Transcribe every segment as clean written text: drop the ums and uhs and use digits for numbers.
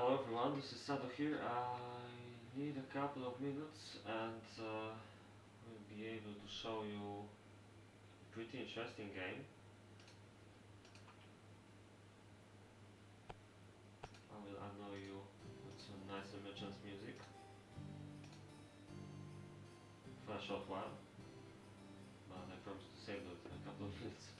Hello everyone, this is Sato here. I need a couple of minutes and will be able to show you a pretty interesting game. I will annoy you with some nice emergence music for a short while, but I promise to save those in a couple of minutes.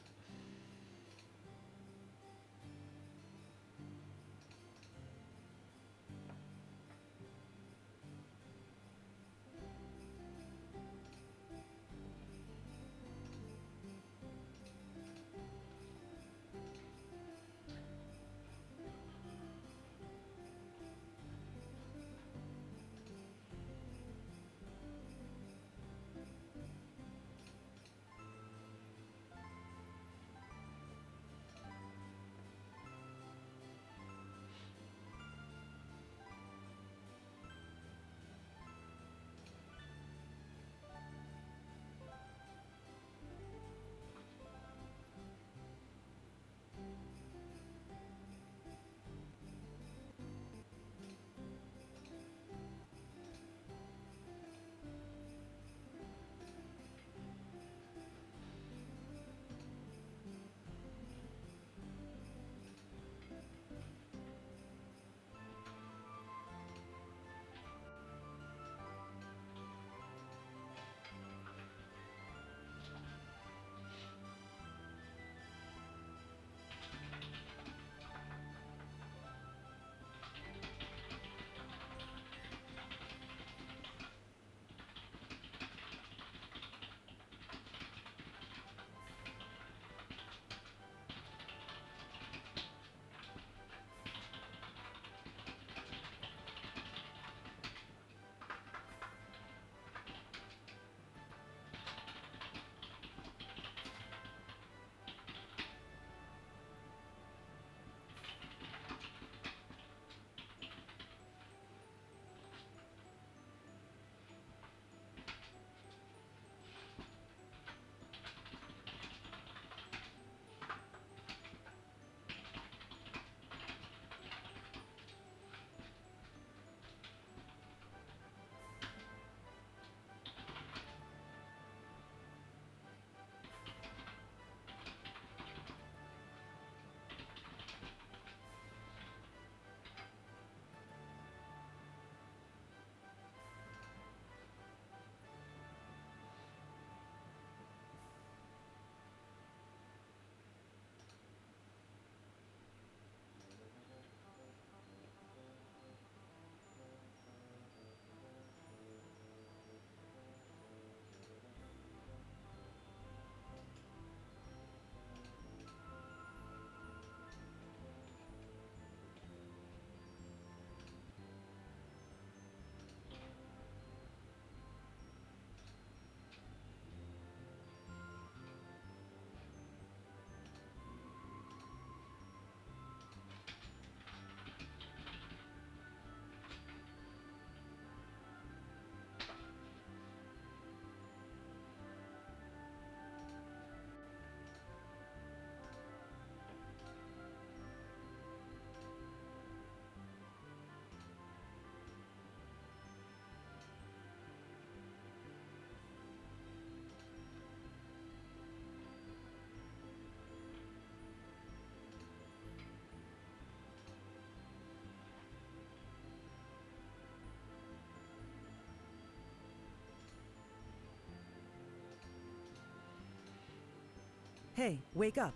Hey, wake up.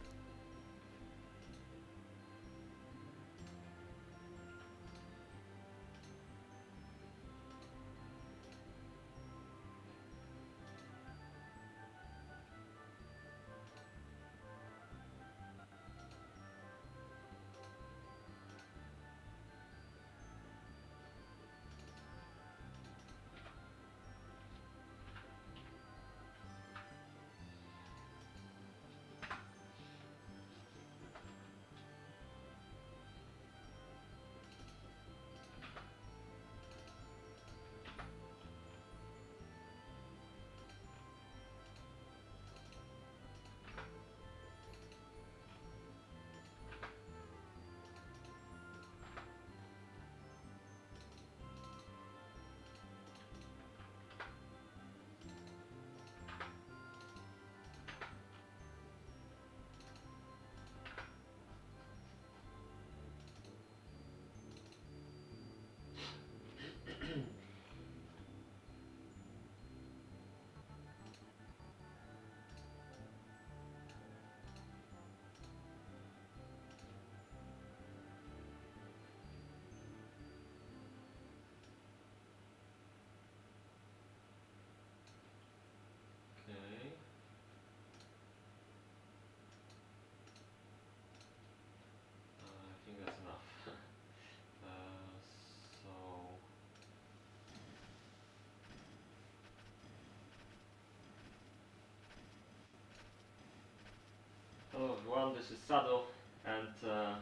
this is Sado, and I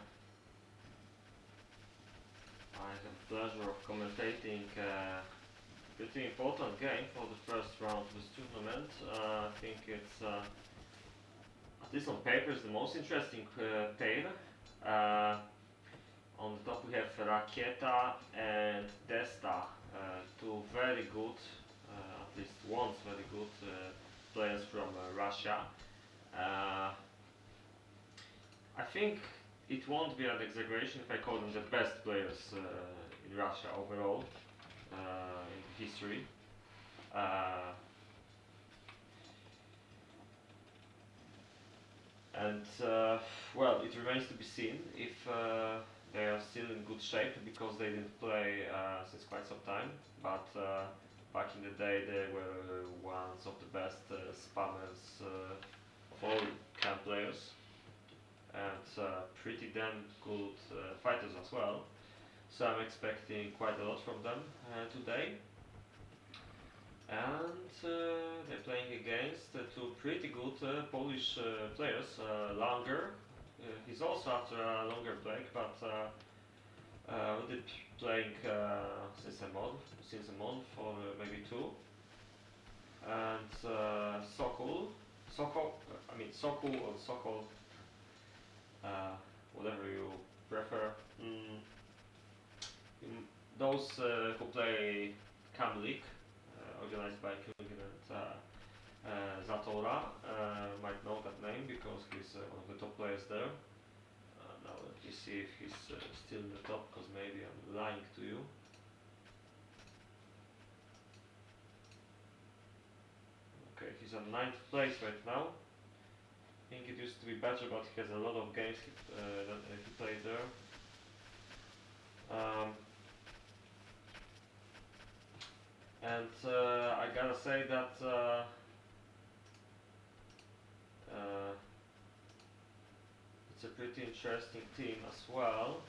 have the pleasure of commentating a pretty important game for the first round of this tournament. I think it's, at least on paper, it's the most interesting pair. Uh, on the top we have Raketa and Destah, two very good, at least once very good players from Russia. I think it won't be an exaggeration if I call them the best players in Russia overall in history. Uh, and well, it remains to be seen if they are still in good shape because they didn't play since quite some time. But back in the day, they were one of the best spammers of all KaM players, and pretty damn good fighters as well. So I'm expecting quite a lot from them today. And they're playing against two pretty good Polish players. Launger, he's also after a longer break, but we did playing since a month or maybe two. And Sokol, or Sokol, whatever you prefer. Those who play KaM Remake, organized by Kulgin and Zatora, might know that name because he's one of the top players there. Now let me see if he's still in the top, because maybe I'm lying to you. Okay, he's on 9th place right now. I think it used to be better, but he has a lot of games that he played there. And I gotta say that it's a pretty interesting team as well.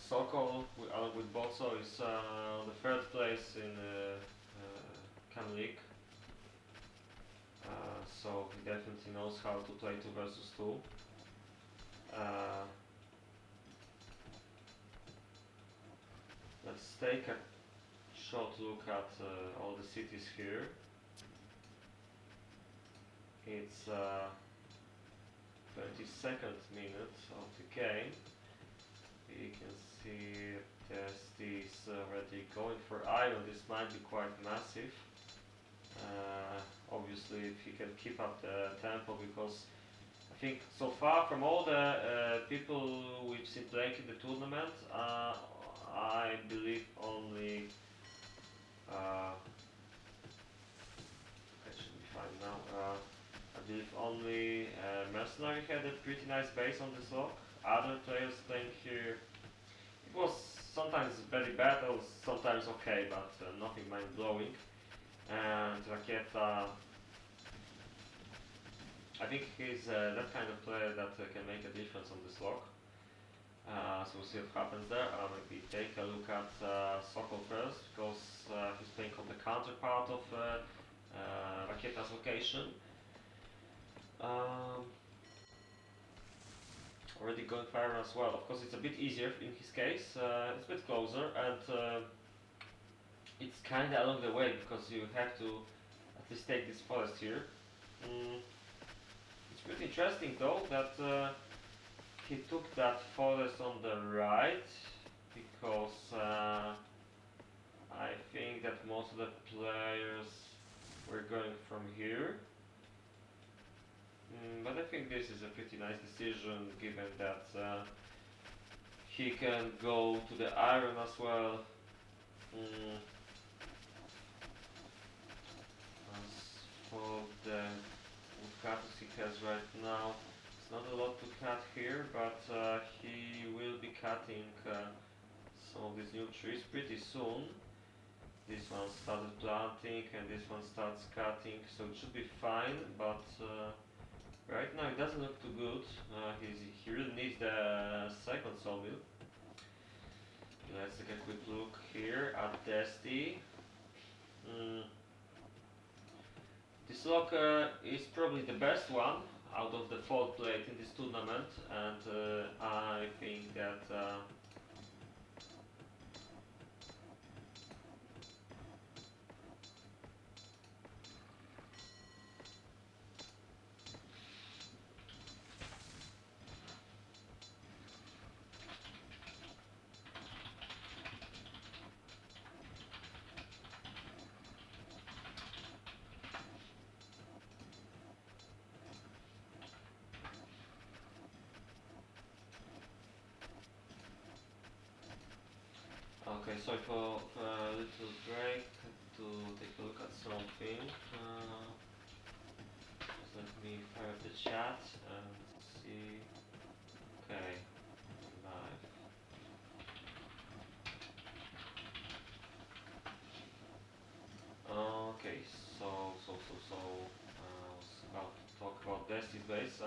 Sokol, along with Bozo, is on the 3rd place in KaM League. So he definitely knows how to play 2 versus 2. Let's take a short look at all the cities here. It's 32nd minute of the game. You can see Destah is already going for iron. This might be quite massive. Obviously, if he can keep up the tempo, because I think so far from all the people we've seen playing in the tournament, I believe only it should be fine now. I believe only Mercenary had a pretty nice base on this lock. Other players playing here, it was sometimes very bad or sometimes okay, but nothing mind-blowing. And Raketa, I think he's that kind of player that can make a difference on this lock. So we'll see what happens there. Maybe take a look at Sokol first, because he's playing on the counterpart of Raketa's location. Already going for iron as well. Of course, it's a bit easier in his case. It's a bit closer, and it's kind of along the way, because you have to at least take this forest here. It's pretty interesting though that he took that forest on the right, because I think that most of the players were going from here. But I think this is a pretty nice decision, given that he can go to the iron as well. As for the woodcutters he has right now, it's not a lot to cut here, but he will be cutting some of these new trees pretty soon. This one started planting and this one starts cutting, so it should be fine, but right now it doesn't look too good. He really needs the 2nd sawmill. Let's take a quick look here at Destah. This lock is probably the best one out of the 4th plate in this tournament, and I think that okay, sorry for a little break to take a look at something. Just let me fire up the chat and see. Okay, live. Okay, I was about to talk about Destiny's base.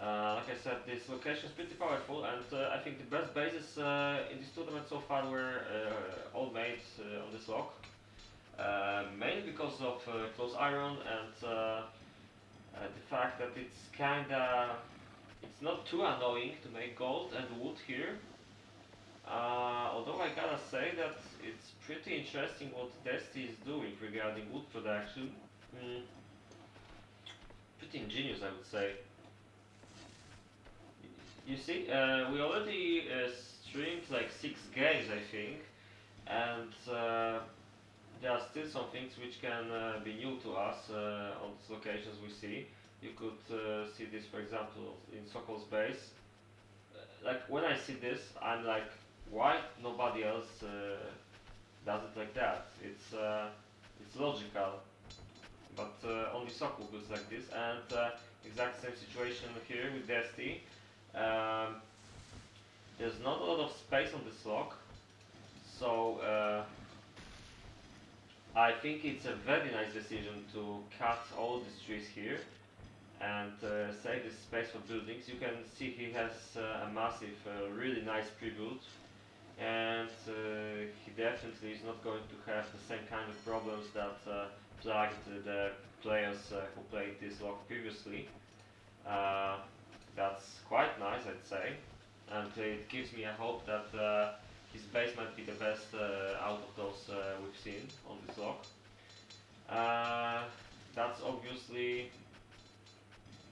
Like I said, this location is pretty powerful, and I think the best bases in this tournament so far were all made on this lock. Mainly because of close iron and the fact that it's not too annoying to make gold and wood here. Although I gotta say that it's pretty interesting what Desti is doing regarding wood production. Mm, pretty ingenious, I would say. You see, we already streamed like 6 games, I think, and there are still some things which can be new to us on these locations we see. You could see this, for example, in Sokol's base. Like when I see this, I'm like, why nobody else does it like that? It's logical, but only Sokol goes like this, and exact same situation here with Desti. Um, there's not a lot of space on this lock, so I think it's a very nice decision to cut all these trees here and save this space for buildings. You can see he has a massive, really nice pre-build, and he definitely is not going to have the same kind of problems that plagued the players who played this lock previously. Uh, that's quite nice, I'd say, and it gives me a hope that his base might be the best out of those we've seen on this lock. That's obviously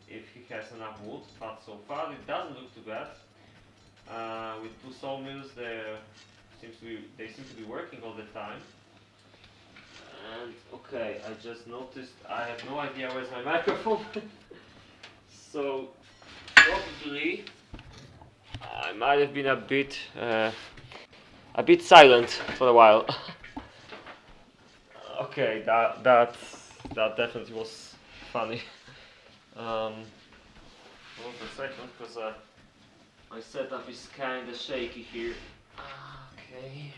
if he has enough wood, but so far it doesn't look too bad. With 2 sawmills, they seem to be working all the time. And okay, I just noticed I have no idea where's my microphone. So probably I might have been a bit silent for a while. Okay, that definitely was funny. Hold on a second, because my setup is kinda shaky here. Okay.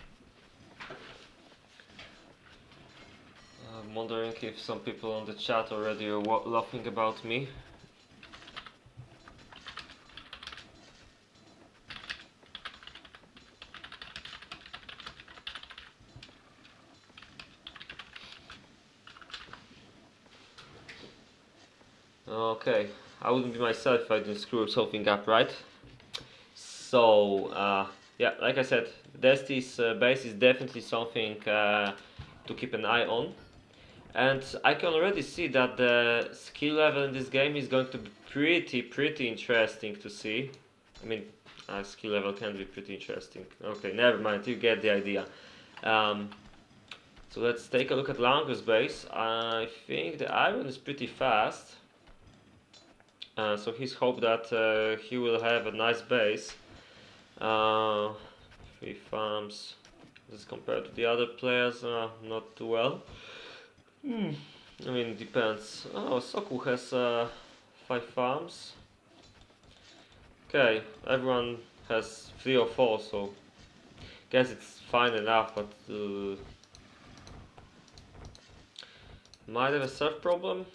I'm wondering if some people on the chat already are laughing about me. Okay, I wouldn't be myself if I didn't screw something up, right? So, yeah, like I said, Desti's base is definitely something to keep an eye on. And I can already see that the skill level in this game is going to be pretty interesting to see. I mean, skill level can be pretty interesting. Okay, never mind, you get the idea. So let's take a look at Launger's base. I think the iron is pretty fast. So he's hope that he will have a nice base. 3 farms. As compared to the other players, not too well. I mean, it depends. Oh, Sokol has 5 farms. Okay, everyone has 3 or 4, so guess it's fine enough, but might have a surf problem.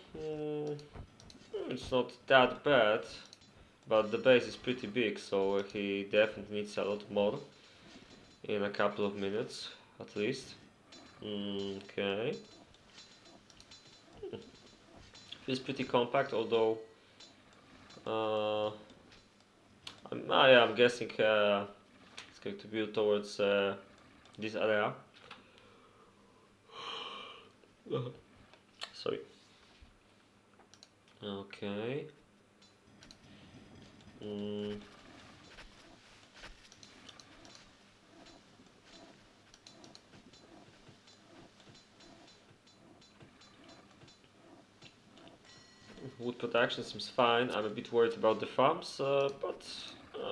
It's not that bad, but the base is pretty big, so he definitely needs a lot more in a couple of minutes at least. Okay. Feels pretty compact, although I'm guessing it's going to build towards this area. Sorry. Okay. Mm. Wood production seems fine. I'm a bit worried about the farms, but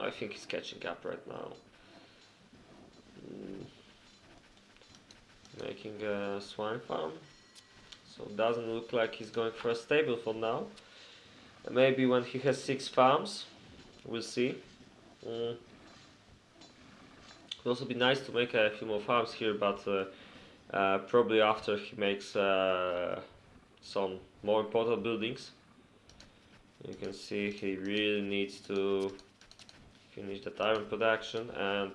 I think he's catching up right now. Mm. Making a swine farm. So it doesn't look like he's going for a stable for now. Maybe when he has 6 farms, we'll see. It would also be nice to make a few more farms here, but probably after he makes some more important buildings. You can see he really needs to finish that iron production and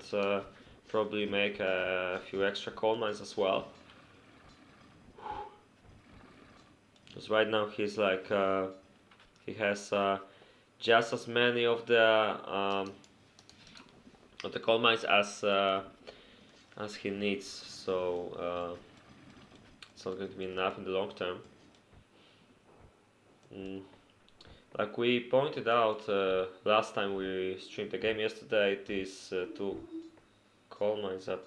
probably make a few extra coal mines as well. Because right now he's like he has just as many of the coal mines as he needs, so it's not going to be enough in the long term. Like we pointed out last time we streamed the game yesterday, these 2 coal mines are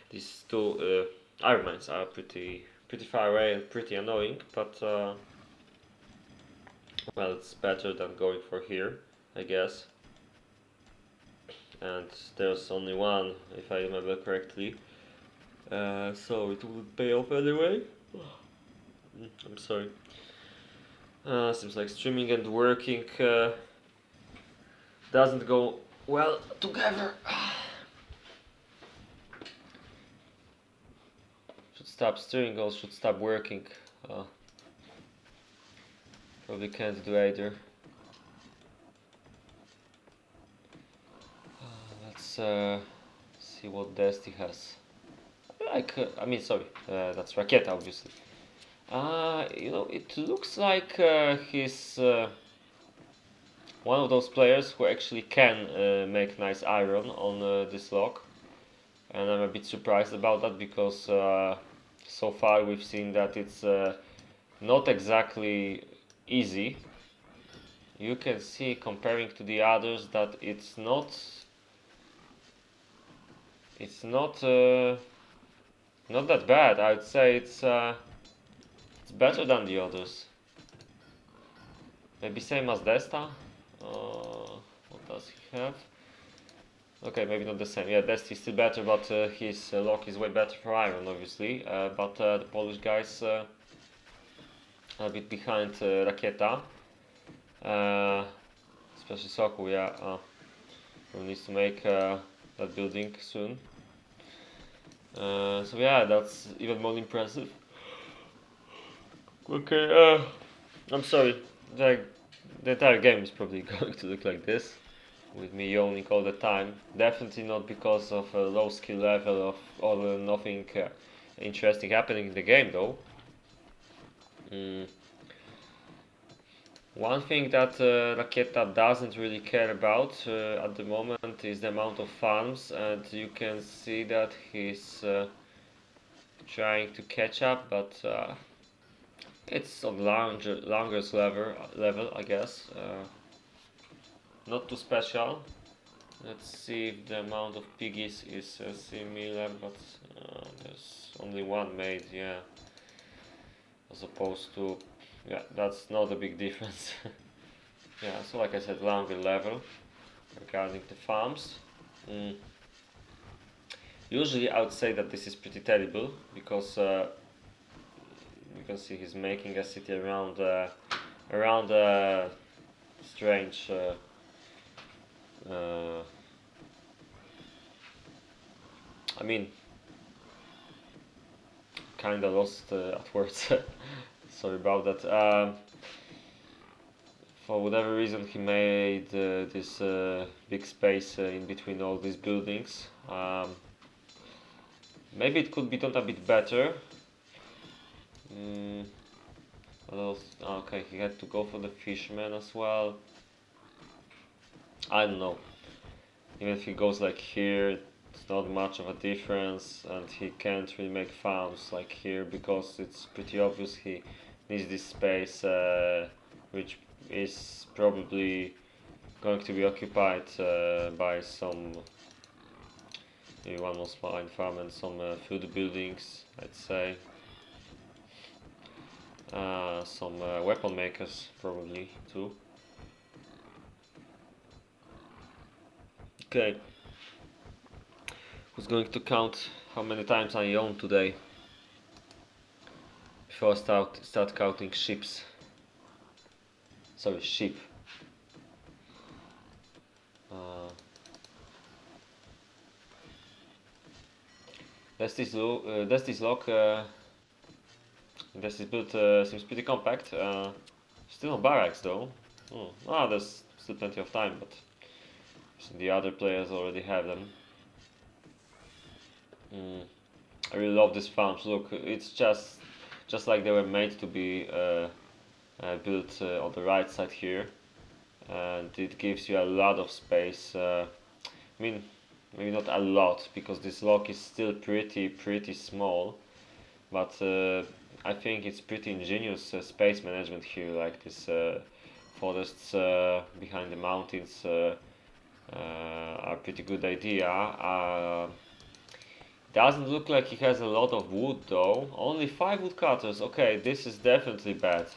these 2 iron mines are pretty far away and pretty annoying, but well, it's better than going for here, I guess. And there's only one, if I remember correctly, so it will pay off anyway. I'm sorry. Seems like streaming and working doesn't go well together. Should stop steering or should stop working. Probably can't do either. Let's see what Destah has. Sorry, that's Raketa, obviously. It looks like he's one of those players who actually can make nice iron on this lock. And I'm a bit surprised about that because so far we've seen that it's not exactly easy. You can see comparing to the others that it's not not that bad. I'd say it's better than the others. Maybe same as Destah. What does he have? Okay, maybe not the same. Yeah, Destah is still better, but his lock is way better for iron, obviously. But the Polish guys a bit behind Raketa. Especially Sokol, yeah. Who needs to make that building soon. So yeah, that's even more impressive. Okay, I'm sorry. The entire game is probably going to look like this, with me yawning all the time. Definitely not because of a low skill level or nothing interesting happening in the game, though. One thing that Raketa doesn't really care about at the moment is the amount of farms, and you can see that he's trying to catch up, but it's on Launger's level, I guess. Not too special. Let's see if the amount of piggies is similar, but there's only one made, yeah. As opposed to, yeah, that's not a big difference. Yeah, so like I said, Launger level regarding the farms. Usually I would say that this is pretty terrible because you can see he's making a city around strange I mean, kinda lost at words. Sorry about that. For whatever reason, he made this big space in between all these buildings. Maybe it could be done a bit better. What else? Okay, he had to go for the fisherman as well. I don't know. Even if he goes like here, it's not much of a difference, and he can't really make farms like here because it's pretty obvious he needs this space, which is probably going to be occupied by some, maybe one more swine farm and some food buildings, I'd say. Some weapon makers probably too. Okay, who's going to count how many times I own today before I start counting ships? Sorry, sheep. Uh, Dusty's lock. Dusty's build seems pretty compact. Still no barracks though. There's still plenty of time, but the other players already have them. I really love these farms. Look, it's just like they were made to be built on the right side here, and it gives you a lot of space. I mean, maybe not a lot because this lock is still pretty small, but I think it's pretty ingenious space management here. Like this forests behind the mountains are a pretty good idea. Doesn't look like he has a lot of wood though. Only 5 woodcutters. Okay, this is definitely bad.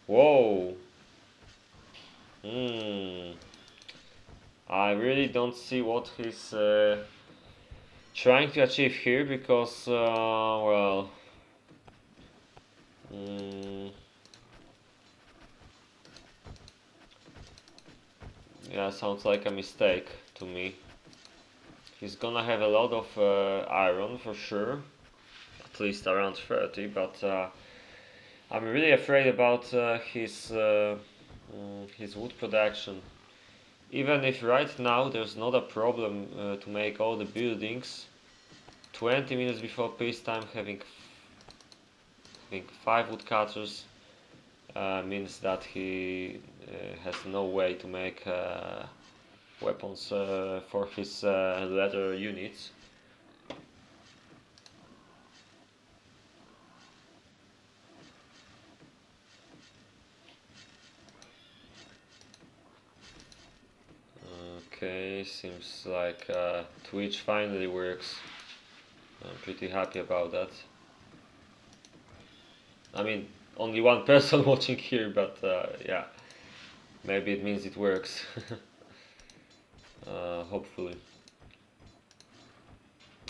Whoa. I really don't see what he's trying to achieve here because, well, yeah, sounds like a mistake to me. He's gonna have a lot of iron for sure, at least around 30, but I'm really afraid about his wood production. Even if right now there's not a problem to make all the buildings, 20 minutes before peacetime having 5 woodcutters means that he has no way to make weapons for his leather units. Okay, seems like Twitch finally works. I'm pretty happy about that. I mean, only one person watching here, but yeah, maybe it means it works. Hopefully.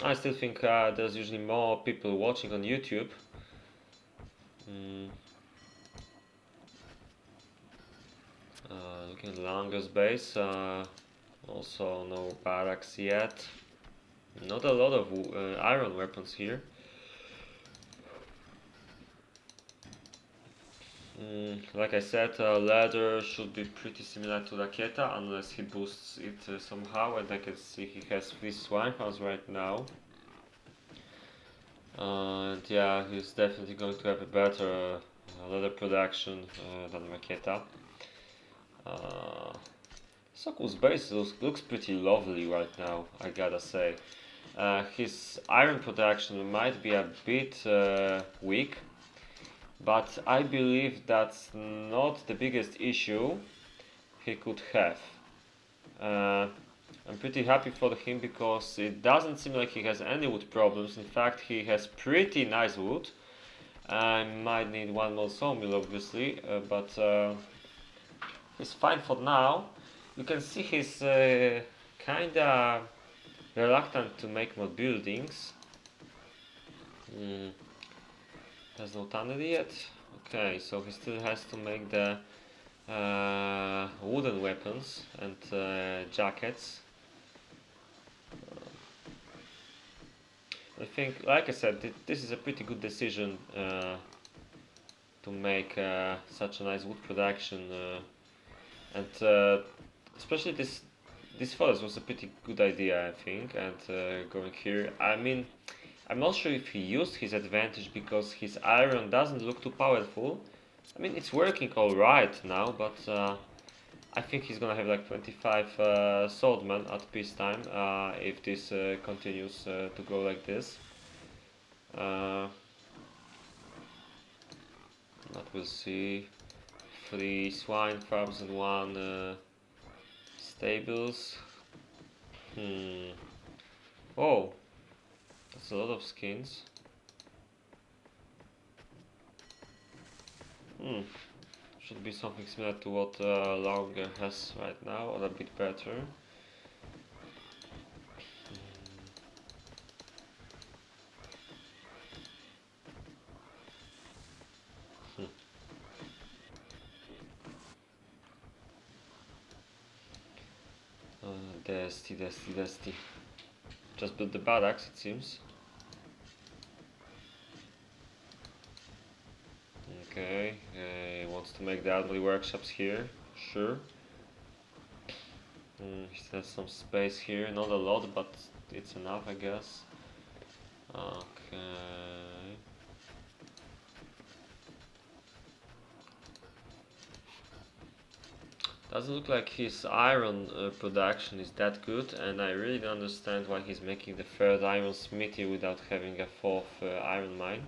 I still think there's usually more people watching on YouTube. Looking at Launger's base, also no barracks yet. Not a lot of iron weapons here. Like I said, leather should be pretty similar to Raketa unless he boosts it somehow, and I can see he has 3 swine farms right now. And yeah, he's definitely going to have a better leather production than Raketa. Sokol's base looks pretty lovely right now, I gotta say. His iron production might be a bit weak, but I believe that's not the biggest issue he could have. I'm pretty happy for him because it doesn't seem like he has any wood problems. In fact, he has pretty nice wood. I might need one more sawmill obviously, but he's fine for now. You can see he's kinda reluctant to make more buildings. Has no tunnel yet? Okay, so he still has to make the wooden weapons and jackets. I think, like I said, this is a pretty good decision to make such a nice wood production, and especially this forest was a pretty good idea, I think. And going here, I mean, I'm not sure if he used his advantage because his iron doesn't look too powerful. I mean, it's working alright now, but I think he's gonna have like 25 swordmen at peacetime if this continues to go like this. But we'll see. 3 swine farms and 1 stables. Oh, that's a lot of skins. Should be something similar to what Launger has right now, or a bit better. Destah. Just built the barracks, it seems. Okay, he wants to make the armory workshops here, sure. He still has some space here, not a lot, but it's enough, I guess. Okay. Doesn't look like his iron production is that good, and I really don't understand why he's making the 3rd iron smithy without having a 4th iron mine.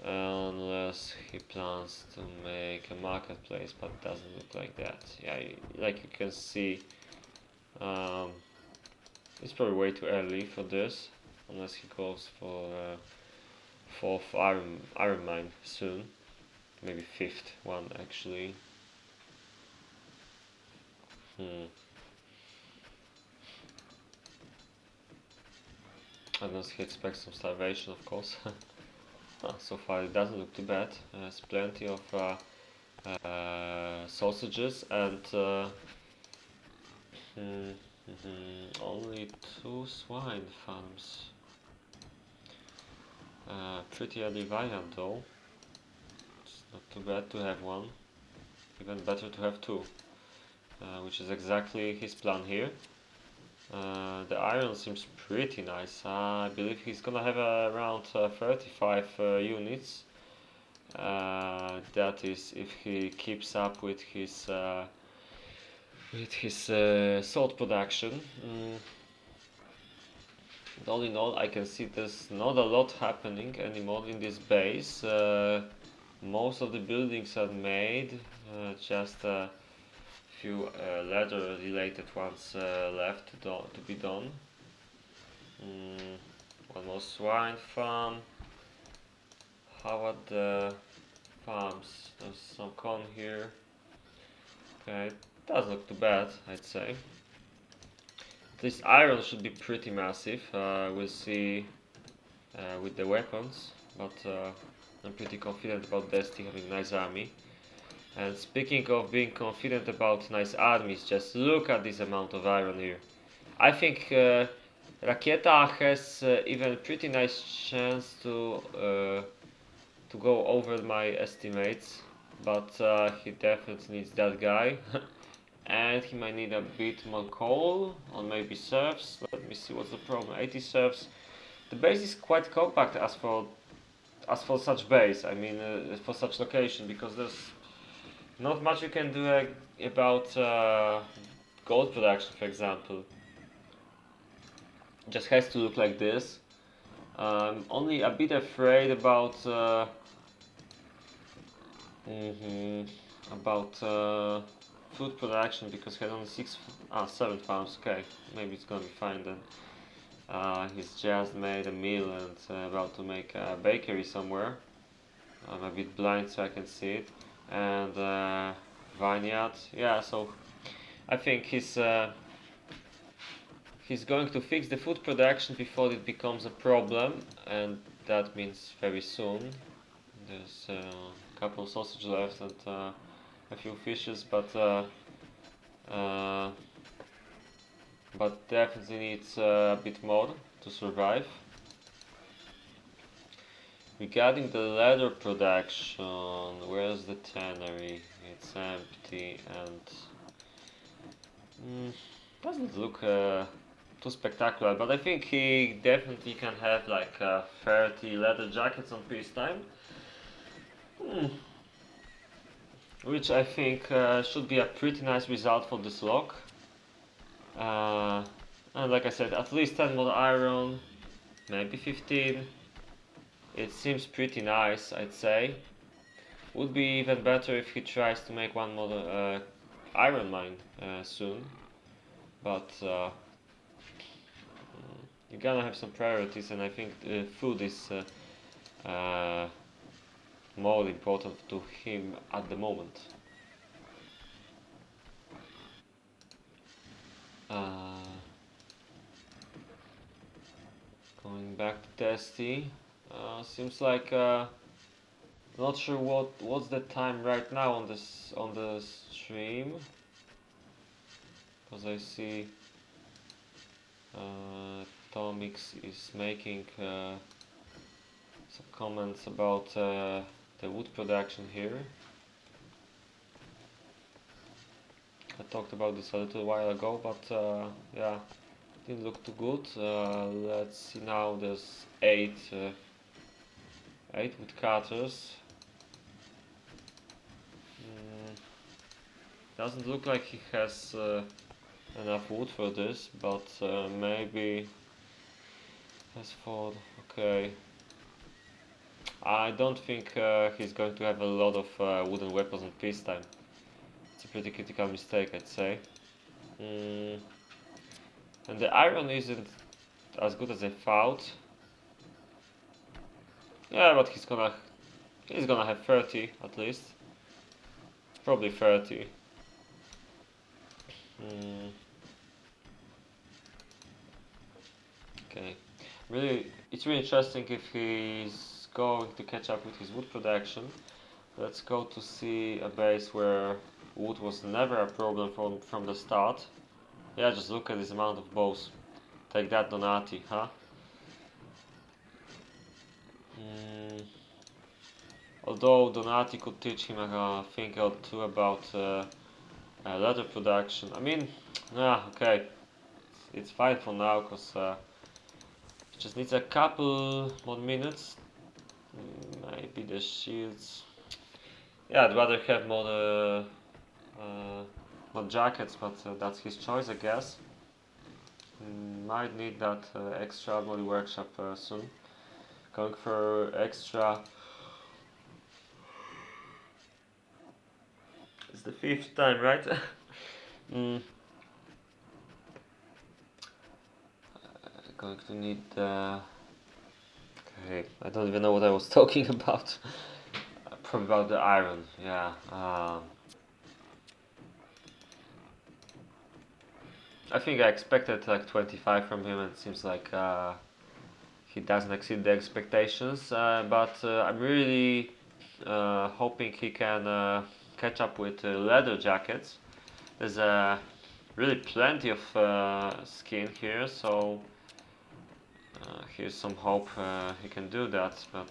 Unless he plans to make a marketplace, but it doesn't look like that. Yeah, like you can see, it's probably way too early for this, unless he goes for 4th iron mine soon. Maybe 5th one actually. Unless he expects some starvation, of course. So far it doesn't look too bad. There's plenty of sausages and only 2 swine farms. Pretty early variant though. It's not too bad to have one. Even better to have 2. Which is exactly his plan here. The iron seems pretty nice. I believe he's gonna have around 35 units. That is if he keeps up with his salt production. All in all, I can see there's not a lot happening anymore in this base. Most of the buildings are made, just a few leather related ones left to be done. One more swine farm. How about the farms? There's some corn here. Okay, doesn't look too bad, I'd say. This iron should be pretty massive. We'll see with the weapons, but I'm pretty confident about Destah having a nice army. And speaking of being confident about nice armies, just look at this amount of iron here. I think Raketa has even pretty nice chance to go over my estimates, but he definitely needs that guy. And he might need a bit more coal, or maybe serfs. Let me see what's the problem. 80 serfs. The base is quite compact as for such base. I mean, for such location, because there's not much you can do about gold production, for example. It just has to look like this. I'm only a bit afraid about food production because he had only 7 farms. Okay, maybe it's gonna be fine then. He's just made a meal and about to make a bakery somewhere. I'm a bit blind so I can see it. And vineyard, yeah. So I think he's going to fix the food production before it becomes a problem, and that means very soon. There's a couple of sausage left and a few fishes, but definitely needs a bit more to survive. Regarding the leather production, where's the tannery? It's empty and doesn't look too spectacular, but I think he definitely can have like 30 leather jackets on peacetime. Which I think should be a pretty nice result for this lock. Uh, and like I said, at least 10 more iron, maybe 15. It seems pretty nice, I'd say. Would be even better if he tries to make one more iron mine soon. But you're gonna have some priorities, and I think food is more important to him at the moment. Going back to Destah. Seems like not sure what's the time right now on the stream, because I see Tomix is making some comments about the wood production here. I talked about this a little while ago, but yeah, didn't look too good. Let's see now. There's 8 woodcutters. Doesn't look like he has enough wood for this, but maybe has for okay. I don't think he's going to have a lot of wooden weapons on peacetime. It's a pretty critical mistake, I'd say. And the iron isn't as good as I thought. Yeah, but he's gonna have 30 at least. Probably 30. Okay. It's really interesting if he's going to catch up with his wood production. Let's go to see a base where wood was never a problem from the start. Yeah, just look at this amount of bows. Take that, Donati, huh? Although Donati could teach him a thing or two about leather production. I mean, yeah, okay. It's fine for now, because it just needs a couple more minutes. Maybe the shields. Yeah, I'd rather have more jackets, but that's his choice, I guess. Might need that extra armory workshop soon. Going for extra. It's the 5th time, right? Going to need. Okay, I don't even know what I was talking about. Probably about the iron, yeah. I think I expected like 25 from him, and it seems like he doesn't exceed the expectations. But I'm really hoping he can catch up with leather jackets. There's really plenty of skin here, so here's some hope he can do that. But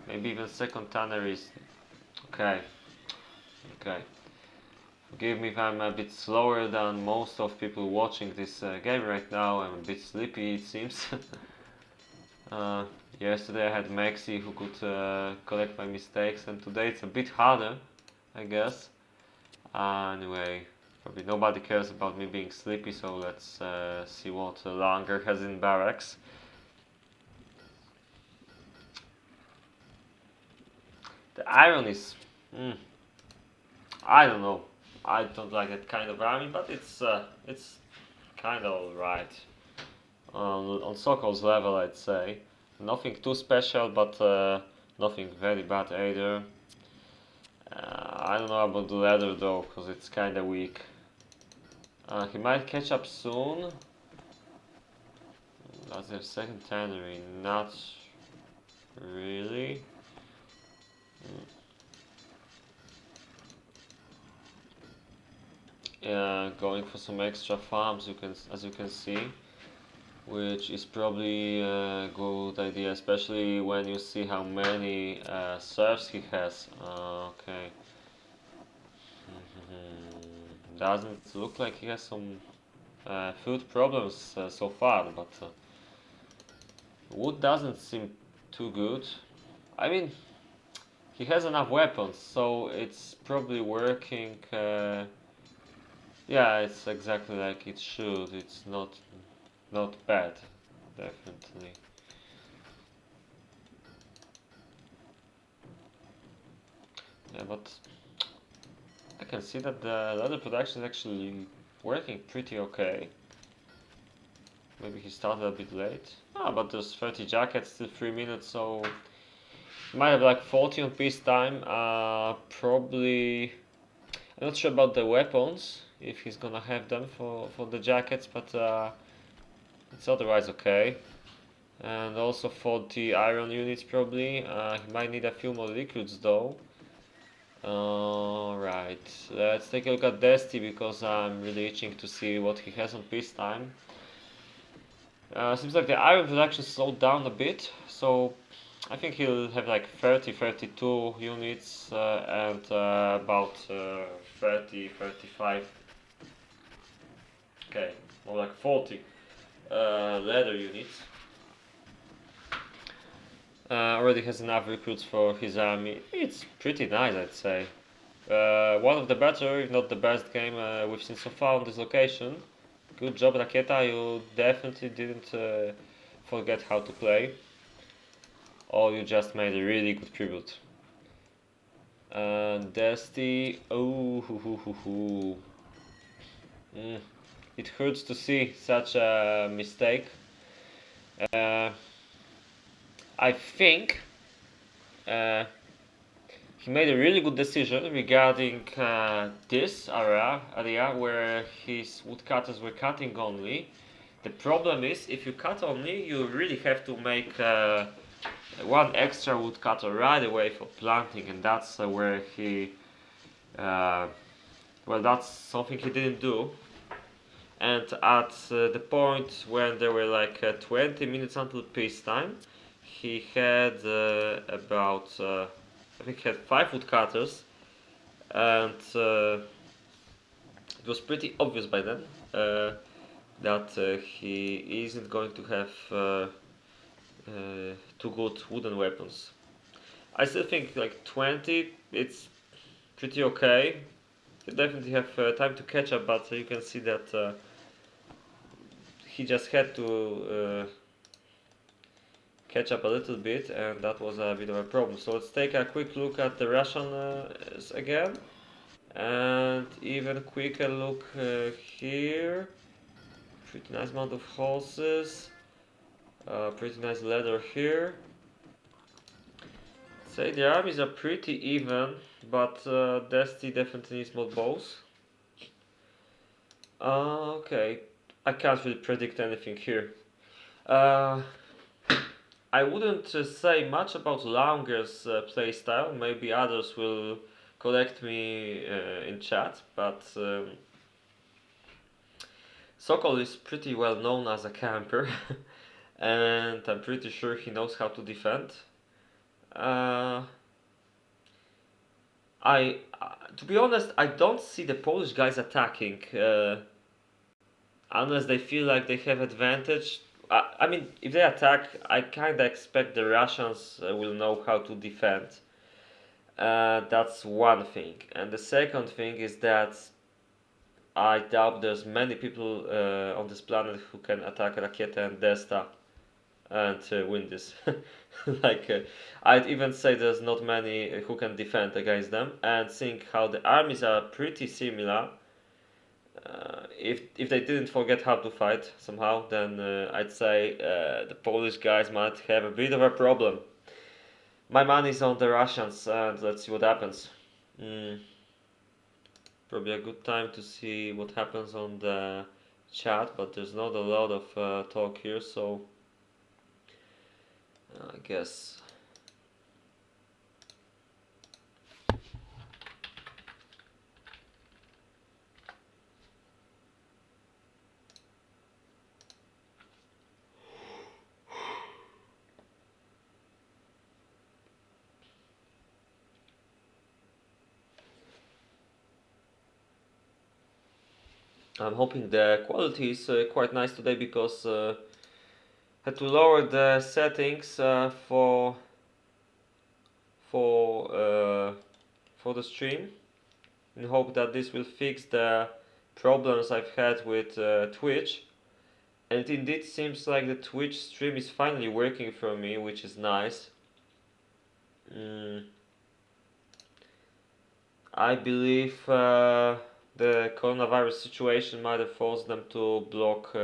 maybe even second tannery is okay. Okay. Forgive me if I'm a bit slower than most of people watching this game right now. I'm a bit sleepy, it seems. Yesterday I had Maxi who could correct my mistakes, and today it's a bit harder, I guess. Anyway, probably nobody cares about me being sleepy, so let's see what Launger has in barracks. The iron is... I don't know. I don't like that kind of army, but it's kind of alright. On Sokol's level, I'd say. Nothing too special, but nothing very bad either. I don't know about the leather though, because it's kind of weak. He might catch up soon. That's their second tannery. Not really. Going for some extra farms, as you can see, which is probably a good idea, especially when you see how many serfs he has. Okay. Doesn't look like he has some food problems so far, but wood doesn't seem too good. I mean, he has enough weapons, so it's probably working. Yeah, it's exactly like it should. It's not bad, definitely. Yeah, but I can see that the leather production is actually working pretty okay. Maybe he started a bit late. Ah, but there's 30 jackets, still 3 minutes, so he might have like 40 on peacetime. Probably. I'm not sure about the weapons, if he's gonna have them for the jackets, but it's otherwise okay. And also 40 iron units probably. He might need a few more recruits though. Alright, let's take a look at Destah because I'm really itching to see what he has on peacetime. Seems like the iron production slowed down a bit, so I think he'll have like 32 units and about 35, okay, more like 40 leather units. Already has enough recruits for his army. It's pretty nice, I'd say. One of the better, if not the best game we've seen so far on this location. Good job, Raketa. You definitely didn't forget how to play. Or you just made a really good tribute. Destah. Oh, hoo, hoo, hoo, hoo. It hurts to see such a mistake. I think he made a really good decision regarding this area where his woodcutters were cutting only. The problem is, if you cut only, you really have to make one extra woodcutter right away for planting, and that's where he, well, that's something he didn't do. And at the point when there were like 20 minutes until peacetime, he had about I think he had 5 woodcutters, and it was pretty obvious by then that he isn't going to have two good wooden weapons. I still think like 20, it's pretty okay. You definitely have time to catch up, but you can see that he just had to catch up a little bit, and that was a bit of a problem. So let's take a quick look at the Russians again, and even quicker look here. Pretty nice amount of horses, pretty nice leather here. Say the armies are pretty even, but Destah definitely needs more bows. Okay, I can't really predict anything here. I wouldn't say much about Launger's playstyle. Maybe others will correct me in chat, but Sokol is pretty well known as a camper, and I'm pretty sure he knows how to defend. To be honest, I don't see the Polish guys attacking unless they feel like they have advantage. I mean, if they attack, I kinda expect the Russians will know how to defend. That's one thing, and the second thing is that I doubt there's many people on this planet who can attack Raketa and Destah and win this. like, I'd even say there's not many who can defend against them. And seeing how the armies are pretty similar, if they didn't forget how to fight somehow, then I'd say the Polish guys might have a bit of a problem. My money's on the Russians, and let's see what happens. Probably a good time to see what happens on the chat, but there's not a lot of talk here, so I guess. I'm hoping the quality is quite nice today because had to lower the settings for for the stream in hope that this will fix the problems I've had with Twitch. And it indeed seems like the Twitch stream is finally working for me, which is nice. I believe the coronavirus situation might have forced them to block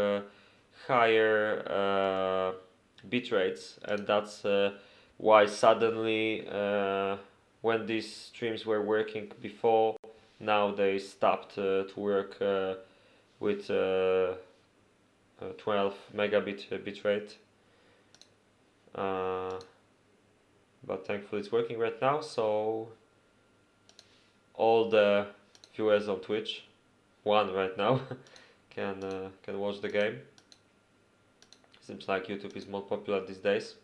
higher bit rates, and that's why suddenly, when these streams were working before, now they stopped to work with 12 megabit bit rate. But thankfully it's working right now, so all the viewers on Twitch, one right now, can watch the game. Seems like YouTube is more popular these days.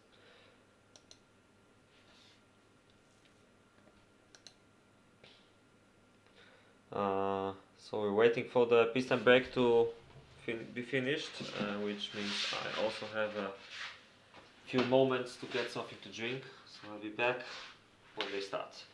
So we're waiting for the piston break to be finished, which means I also have a few moments to get something to drink. So I'll be back when they start.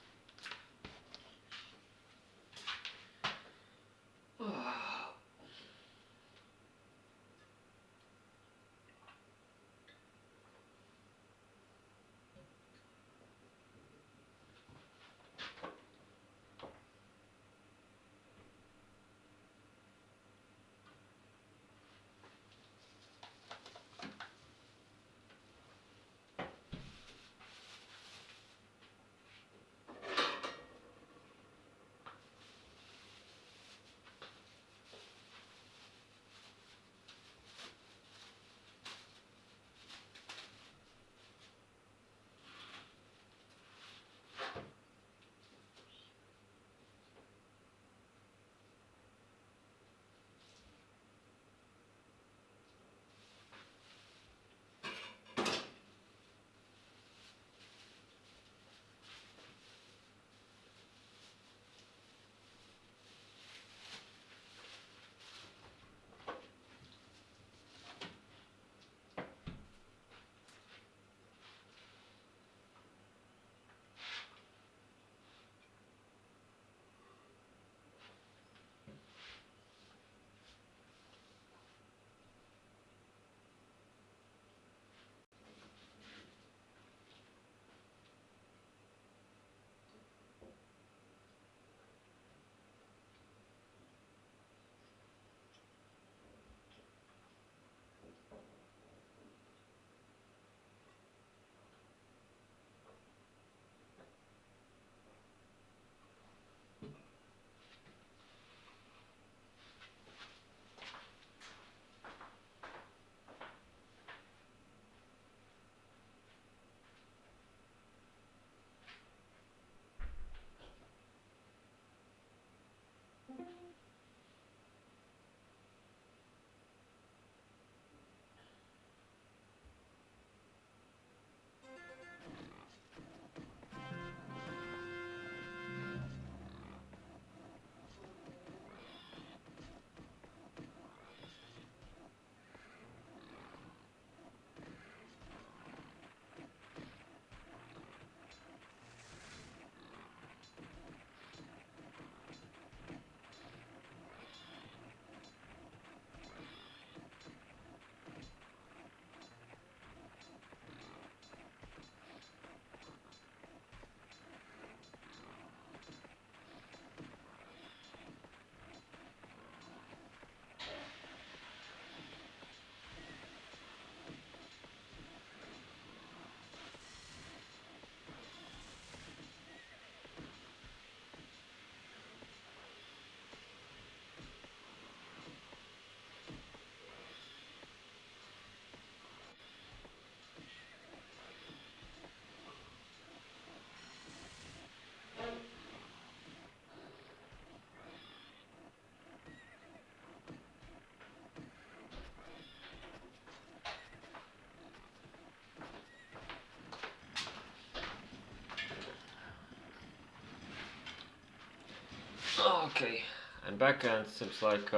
Okay, I'm back and seems like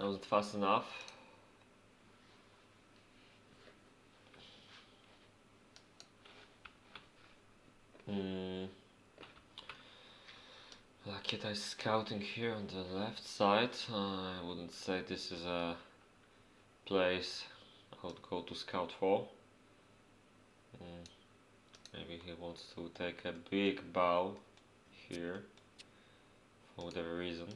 That wasn't fast enough. Raketa is scouting here on the left side. I wouldn't say this is a place I would go to scout for. Maybe he wants to take a big bow here for whatever reason.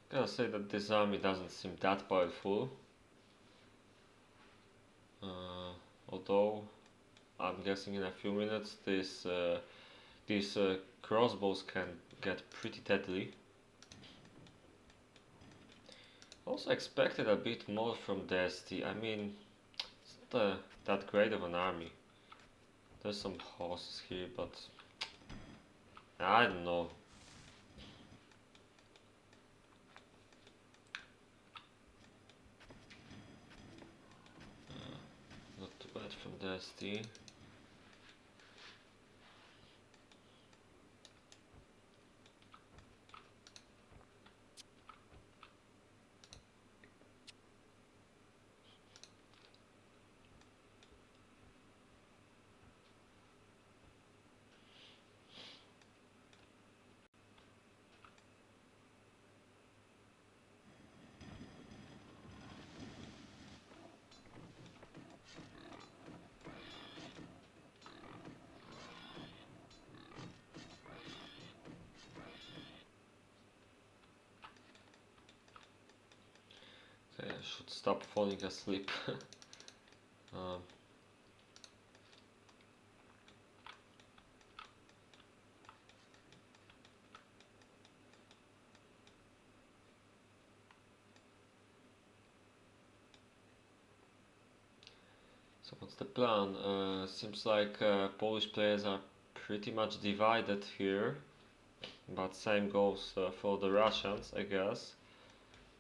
Gotta say that this army doesn't seem that powerful. Although I'm guessing in a few minutes these crossbows can get pretty deadly. Also expected a bit more from Destah. I mean, it's not that great of an army. There's some horses here, but I don't know. Not too bad from Destah. Okay, I should stop falling asleep. So what's the plan? Seems like Polish players are pretty much divided here, but same goes for the Russians, I guess.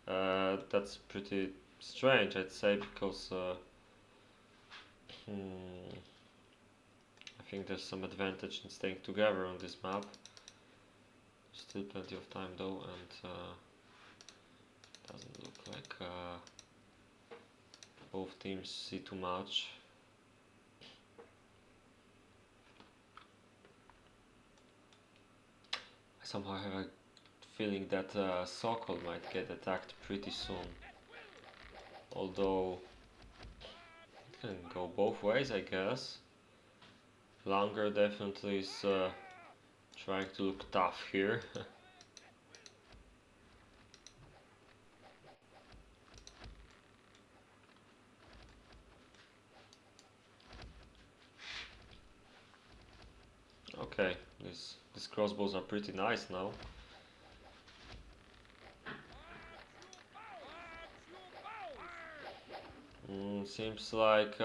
That's pretty strange, I'd say, because I think there's some advantage in staying together on this map. Still plenty of time though, and doesn't look like both teams see too much. I somehow have a feeling that Sokol might get attacked pretty soon. Although it can go both ways, I guess. Launger definitely is trying to look tough here. Okay, these crossbows are pretty nice now. Seems like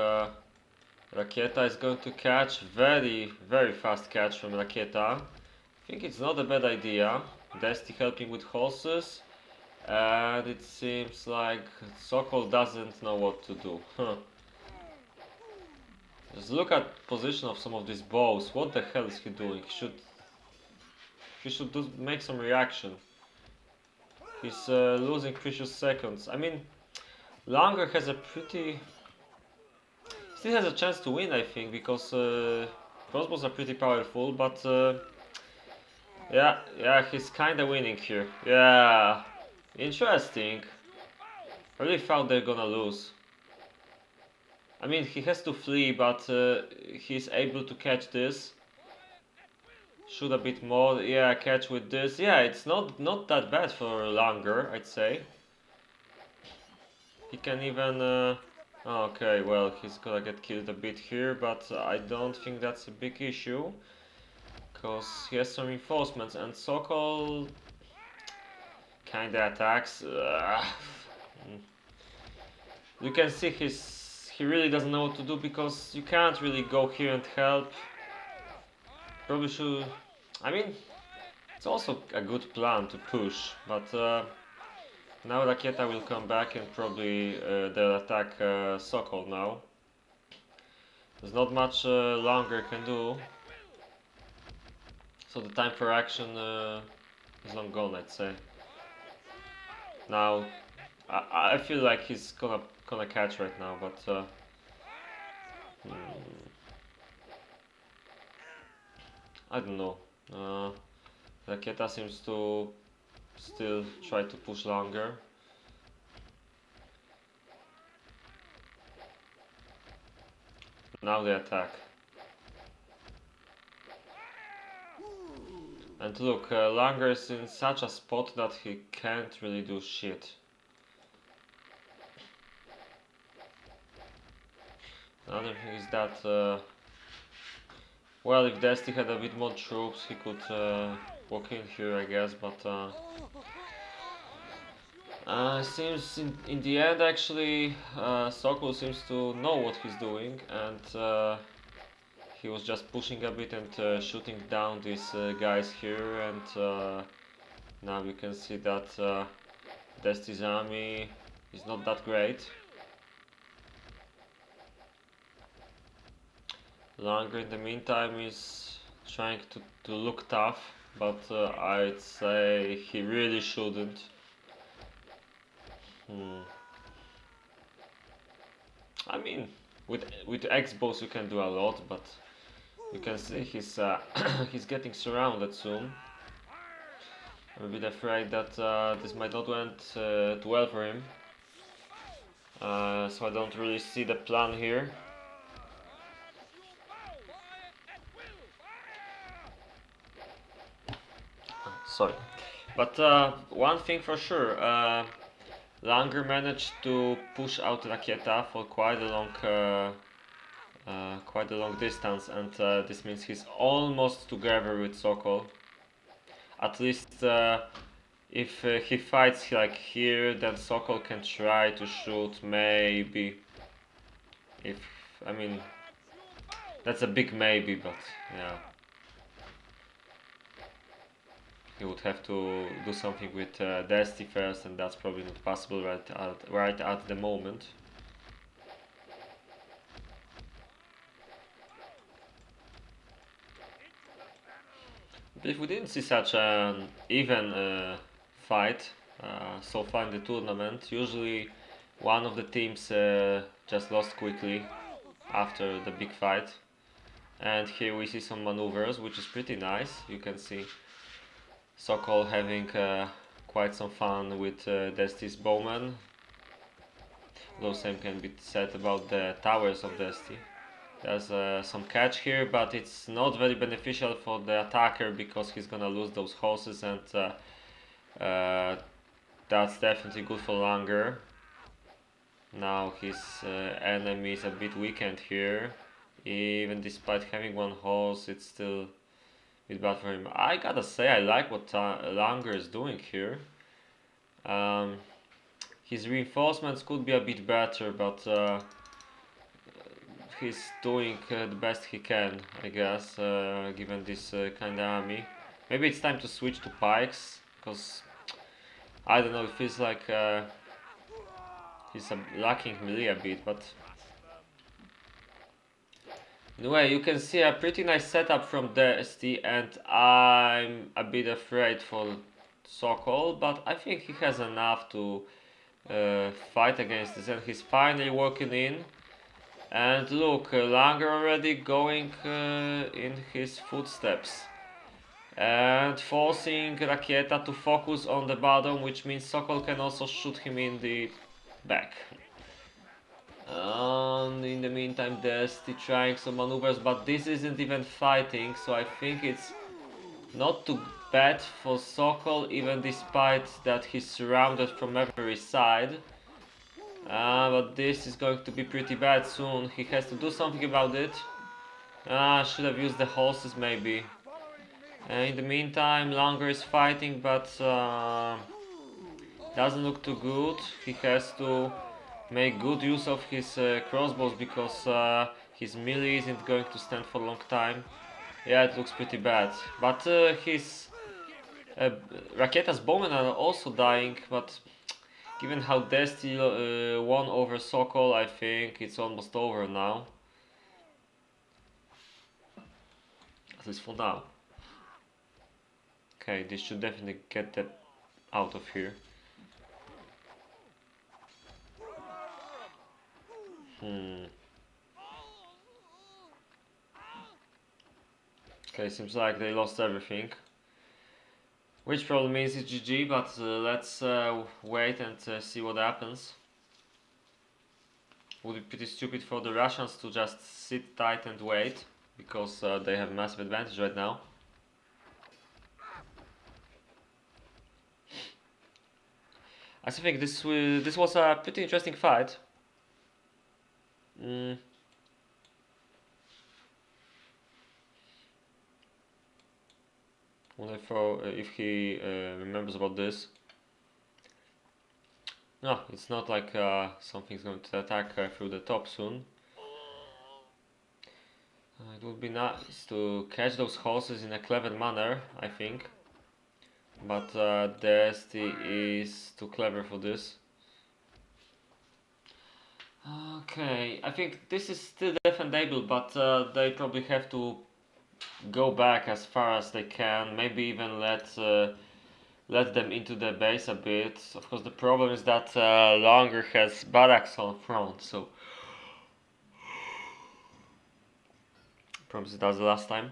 Raketa is going to catch. Very fast catch from Raketa. I think it's not a bad idea. Destah helping with horses. And it seems like Sokol doesn't know what to do. Just look at position of some of these bows. What the hell is he doing? He should make some reaction. He's losing precious seconds. I mean, Launger has a pretty... Still has a chance to win, I think, because crossbows are pretty powerful, but yeah, he's kinda winning here. Yeah, interesting. I really thought they're gonna lose. I mean, he has to flee, but he's able to catch this. Shoot a bit more. Yeah, catch with this. Yeah, it's not that bad for Launger, I'd say. He can even... okay, well, he's gonna get killed a bit here, but I don't think that's a big issue. Because he has some reinforcements, and Sokol kinda attacks. You can see he really doesn't know what to do, because you can't really go here and help. Probably should... I mean, it's also a good plan to push, but Now Raketa will come back and probably they'll attack Sokol now. There's not much Launger can do. So the time for action is long gone, I'd say. Now, I feel like he's gonna catch right now, but I don't know. Raketa seems to still try to push longer. Now they attack. And look, Langer is in such a spot that he can't really do shit. Another thing is that, well, if Destah had a bit more troops, he could walk in here, I guess, but seems in the end, actually, Sokol seems to know what he's doing, and he was just pushing a bit and shooting down these guys here, and now you can see that Destah's army is not that great. Launger in the meantime is trying to look tough, but I'd say he really shouldn't. I mean, with X-bows you can do a lot, but you can see he's he's getting surrounded soon. I'm a bit afraid that this might not end too well for him. So I don't really see the plan here. Sorry, but one thing for sure, Langer managed to push out Raketa for quite a long distance, and this means he's almost together with Sokol. At least if he fights like here, then Sokol can try to shoot, maybe. If, I mean, that's a big maybe, but yeah. He would have to do something with Destah first, and that's probably not possible right at the moment. If we didn't see such an even fight so far in the tournament, usually one of the teams just lost quickly after the big fight. And here we see some maneuvers, which is pretty nice. You can see Sokol having quite some fun with Destah's bowmen. Though same can be said about the towers of Destah. There's some catch here, but it's not very beneficial for the attacker because he's gonna lose those horses, and that's definitely good for Launger. Now his enemy is a bit weakened here. Even despite having one horse, it's still a bit bad for him. I gotta say, I like what Launger is doing here. His reinforcements could be a bit better, but he's doing the best he can, I guess, given this kind of army. Maybe it's time to switch to pikes, because I don't know, it feels like he's lacking melee a bit, but anyway, you can see a pretty nice setup from Destah, and I'm a bit afraid for Sokol, but I think he has enough to fight against this, and he's finally walking in. And look, Langer already going in his footsteps and forcing Raketa to focus on the bottom, which means Sokol can also shoot him in the back. And in the meantime, Destah trying some maneuvers, but this isn't even fighting, so I think it's not too bad for Sokol, even despite that he's surrounded from every side. But this is going to be pretty bad soon. He has to do something about it. Should have used the horses maybe. In the meantime, Launger is fighting, but doesn't look too good. He has to make good use of his crossbows because his melee isn't going to stand for a long time. Yeah, it looks pretty bad. But his Raketa's bowmen are also dying, but Given how Destah won over Sokol, I think it's almost over now. At least for now. Okay, this should definitely get that out of here. Okay, seems like they lost everything. Which probably means it's GG, but let's wait and see what happens. Would be pretty stupid for the Russians to just sit tight and wait, because they have a massive advantage right now. I still think this was a pretty interesting fight. Wonder if he remembers about this. No, it's not like something's going to attack through the top soon. It would be nice to catch those horses in a clever manner, I think. But Destah is too clever for this. Okay, I think this is still defendable, but they probably have to go back as far as they can. Maybe even let them into the base a bit. Of course, the problem is that Launger has barracks on front, so promise it does the last time.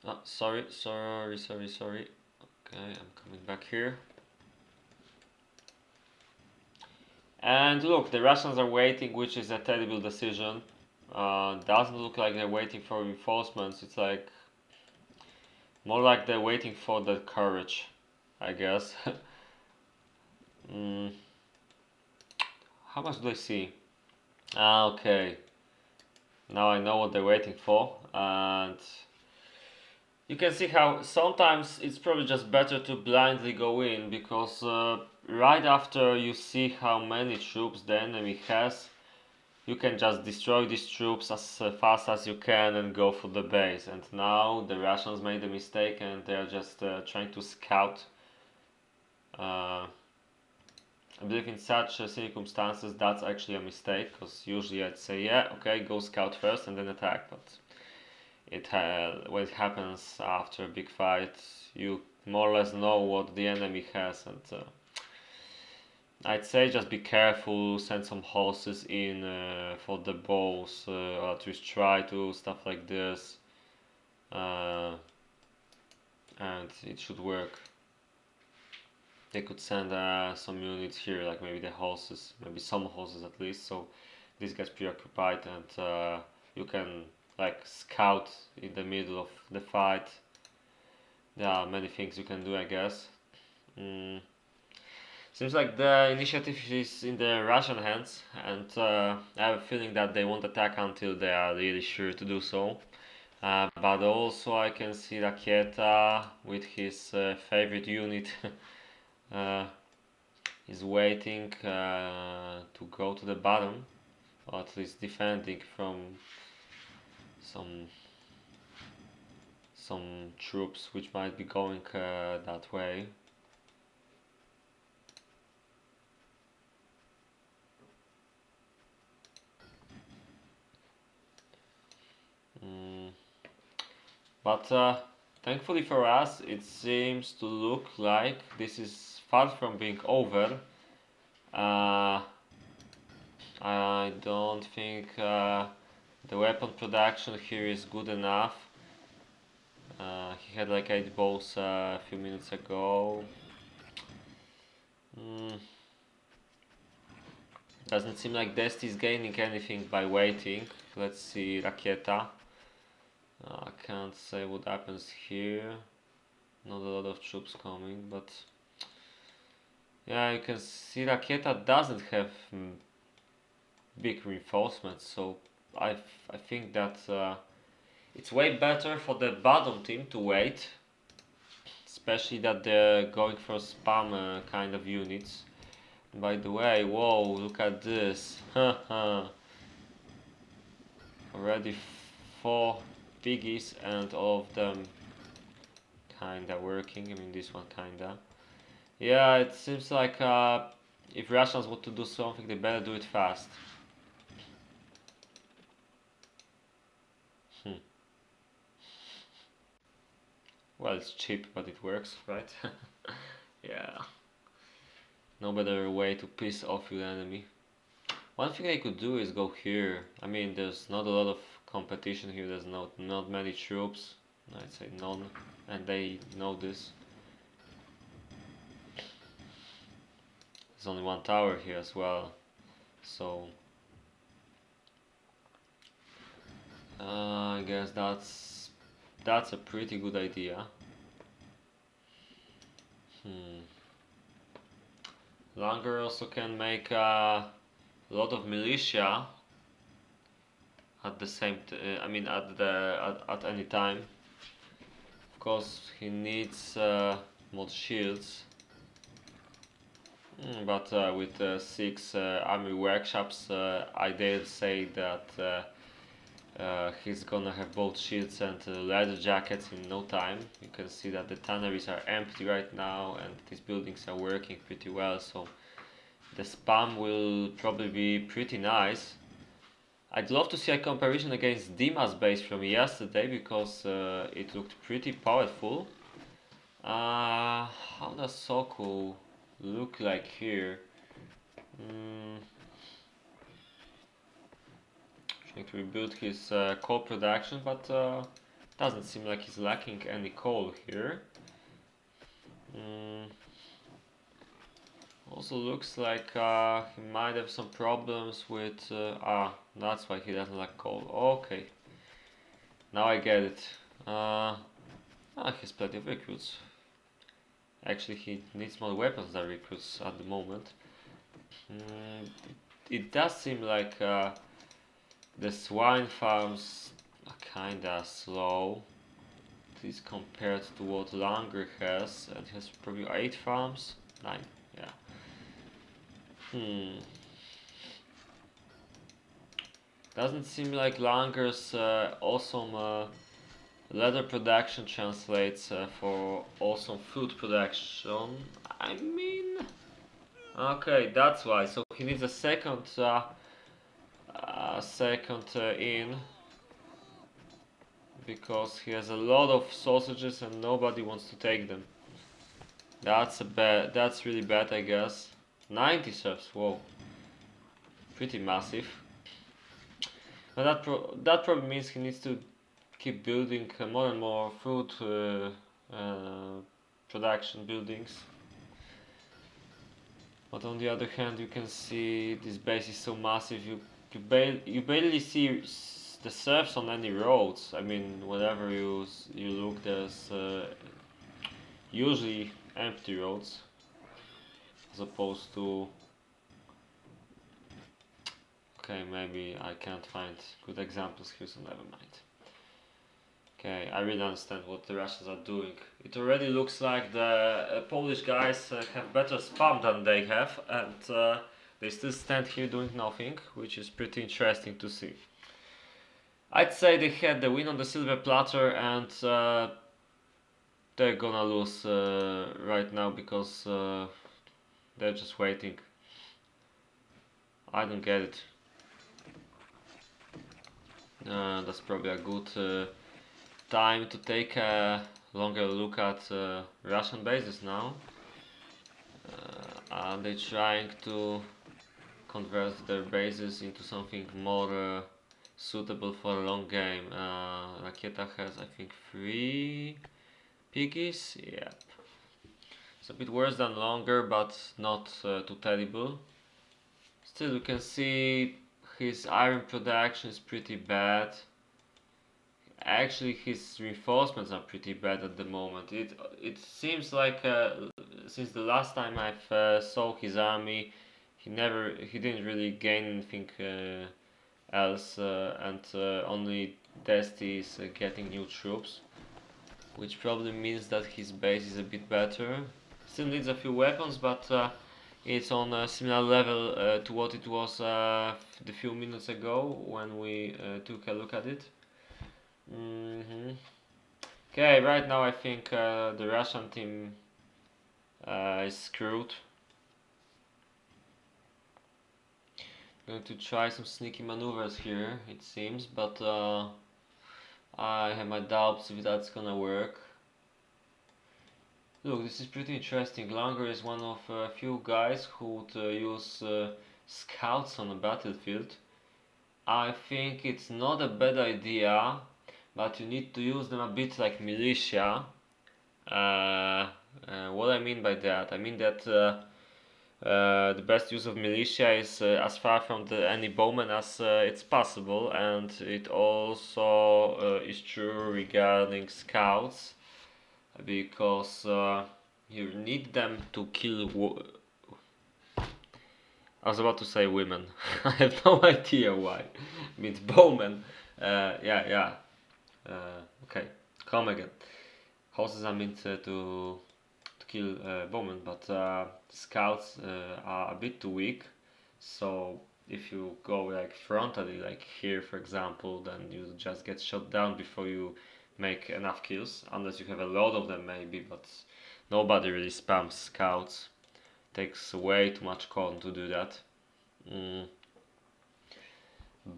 Oh, sorry. Okay, I'm coming back here. And look, the Russians are waiting, which is a terrible decision. Doesn't look like they're waiting for reinforcements. It's like more like they're waiting for the courage, I guess. How much do they see? Okay. Now I know what they're waiting for, and you can see how sometimes it's probably just better to blindly go in, because right after you see how many troops the enemy has, you can just destroy these troops as fast as you can and go for the base. And now the Russians made a mistake and they are just trying to scout. I believe in such circumstances that's actually a mistake, because usually I'd say, yeah, okay, go scout first and then attack. But when it happens after a big fight, you more or less know what the enemy has, and I'd say just be careful, send some horses in for the bows, or at least try to, stuff like this, and it should work. They could send some units here, like maybe the horses, maybe some horses at least, so this gets preoccupied, and you can like scout in the middle of the fight. There are many things you can do, I guess. Seems like the initiative is in the Russian hands, and I have a feeling that they won't attack until they are really sure to do so. But also I can see Raketa with his favorite unit is waiting to go to the bottom, or at least defending from some troops which might be going that way. But thankfully for us, it seems to look like this is far from being over. I don't think the weapon production here is good enough. He had like 8 balls a few minutes ago. Doesn't seem like Destah is gaining anything by waiting. Let's see Raketa. I can't say what happens here. Not a lot of troops coming, but yeah, you can see Raketa doesn't have big reinforcements, so I think that it's way better for the bottom team to wait, especially that they're going for spam kind of units. By the way, whoa, look at this. Wow, already 4 piggies and all of them kinda working. I mean, this one kinda. Yeah, it seems like if Russians want to do something, they better do it fast. Hmm. Well, it's cheap, but it works, right? Yeah. No better way to piss off your enemy. One thing I could do is go here. I mean, there's not a lot of competition here. There's not many troops. I'd say none, and they know this. There's only one tower here as well, so I guess that's a pretty good idea. Hmm. Launger also can make a lot of militia at the same. I mean, at any time. Of course, he needs more shields. But with 6 army workshops, I dare say that he's gonna have both shields and leather jackets in no time. You can see that the tanneries are empty right now and these buildings are working pretty well, so the spam will probably be pretty nice. I'd love to see a comparison against Dima's base from yesterday because it looked pretty powerful. How does Sokol look like here? Trying to rebuild his coal production, but doesn't seem like he's lacking any coal here. Also looks like he might have some problems with... that's why he doesn't like coal. Okay. Now I get it. He has plenty of recruits. Actually, he needs more weapons than recruits at the moment. It does seem like the swine farms are kinda slow. At least compared to what Launger has, and he has probably 8 farms? 9, yeah. Doesn't seem like Launger's awesome leather production translates for awesome food production. I mean... Okay, that's why. So he needs a second in because he has a lot of sausages and nobody wants to take them. That's really bad, I guess. 90 serfs, whoa. Pretty massive. But that probably means he needs to keep building more and more food production buildings. But on the other hand, you can see this base is so massive, you barely see the serfs on any roads. I mean, whenever you look, there's usually empty roads, as opposed to... Okay, maybe I can't find good examples here, so never mind. Okay, I really understand what the Russians are doing. It already looks like the Polish guys have better spam than they have, and they still stand here doing nothing, which is pretty interesting to see. I'd say they had the win on the silver platter, and they're gonna lose right now because they're just waiting. I don't get it. That's probably a good time to take a longer look at Russian bases now. Are they trying to convert their bases into something more suitable for a long game? Raketa has, I think, 3 piggies. Yep. It's a bit worse than Launger, but not too terrible. Still, you can see his iron production is pretty bad. Actually, his reinforcements are pretty bad at the moment. It seems like since the last time I saw his army, he didn't really gain anything else, and only Destah is getting new troops, which probably means that his base is a bit better. Still needs a few weapons, but It's on a similar level to what it was a few minutes ago when we took a look at it. Okay, right now I think the Russian team is screwed. Going to try some sneaky maneuvers here, it seems, but I have my doubts if that's gonna work. Look, this is pretty interesting. Launger is one of a few guys who would use scouts on a battlefield. I think it's not a bad idea, but you need to use them a bit like militia. What I mean by that? I mean that the best use of militia is as far from any bowman as it's possible, and it also is true regarding scouts, because you need them to kill. I was about to say women. I have no idea why. I mean bowmen. Yeah. Okay, come again. Horses are meant to kill bowmen, but scouts are a bit too weak. So if you go like frontally, like here for example, then you just get shot down before you make enough kills, unless you have a lot of them maybe, but nobody really spams scouts. Takes way too much corn to do that.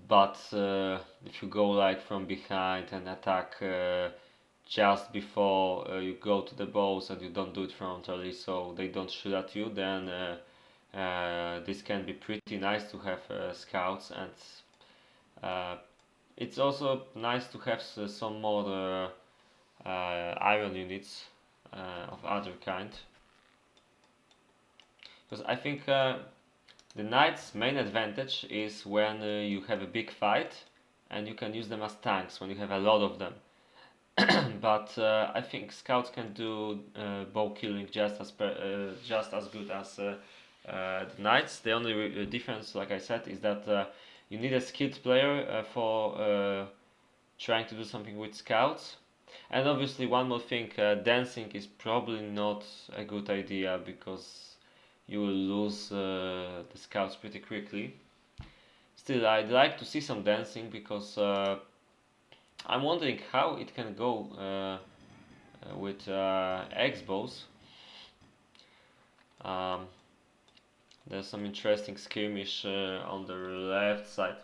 But if you go like from behind and attack just before you go to the bows and you don't do it frontally so they don't shoot at you, then this can be pretty nice to have scouts, and it's also nice to have some more iron units of other kind, because I think the knight's main advantage is when you have a big fight and you can use them as tanks when you have a lot of them. But I think scouts can do bow killing just as good as the knights. The only difference, like I said, is that you need a skilled player for trying to do something with scouts. And obviously, one more thing: dancing is probably not a good idea because you will lose the scouts pretty quickly. Still, I'd like to see some dancing because I'm wondering how it can go with X-bows. Um, there's some interesting skirmish on the left side.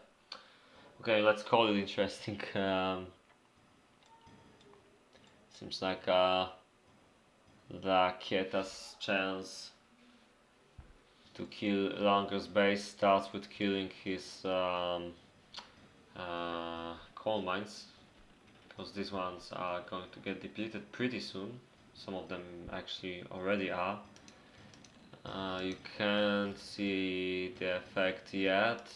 Okay, let's call it interesting. Seems like Raketa's chance to kill Launger's base starts with killing his coal mines, because these ones are going to get depleted pretty soon. Some of them actually already are. You can't see the effect yet,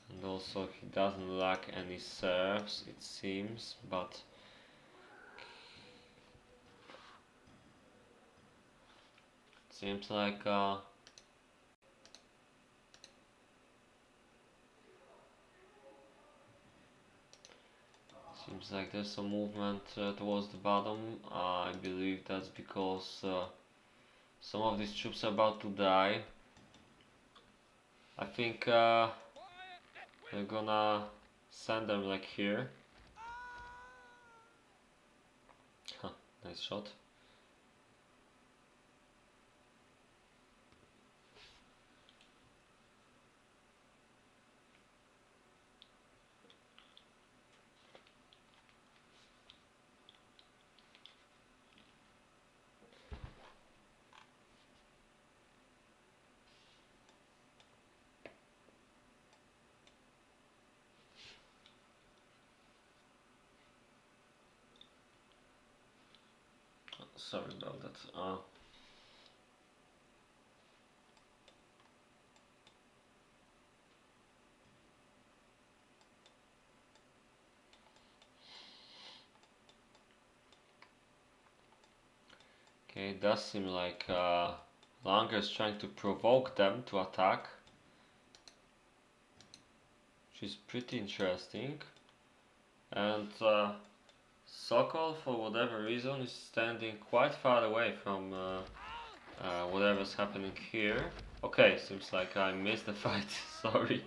and also he doesn't lack any serfs, it seems, but it seems like there's some movement towards the bottom. I believe that's because some of these troops are about to die. I think they're gonna send them like here. Huh, nice shot. Sorry about that. Okay, it does seem like Launger is trying to provoke them to attack, which is pretty interesting. And Sokol, for whatever reason, is standing quite far away from whatever's happening here. Okay, seems like I missed the fight. Sorry.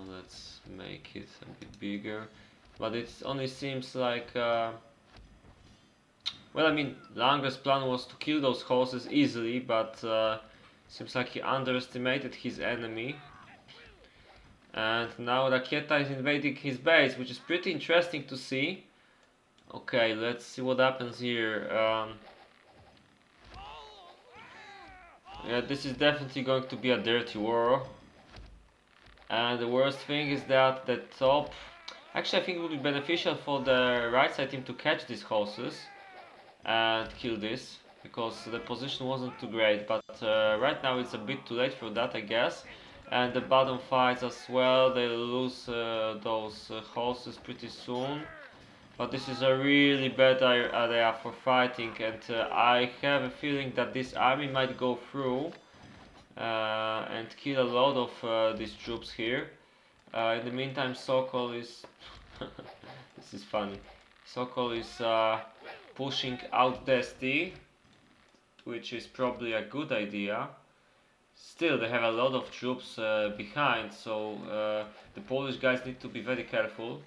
Let's make it a bit bigger. But it only seems like... well, I mean, Launger's plan was to kill those horses easily, but seems like he underestimated his enemy. And now Raketa is invading his base, which is pretty interesting to see. Okay, let's see what happens here. Yeah, this is definitely going to be a dirty war. And the worst thing is that the top... Actually, I think it would be beneficial for the right side team to catch these horses and kill this, because the position wasn't too great, but right now it's a bit too late for that, I guess. And the bottom fights as well, they lose those horses pretty soon. But this is a really bad area for fighting, and I have a feeling that this army might go through and kill a lot of these troops here. In the meantime, Sokol is... this is funny. Sokol is pushing out Destah, which is probably a good idea. Still, they have a lot of troops behind, so the Polish guys need to be very careful.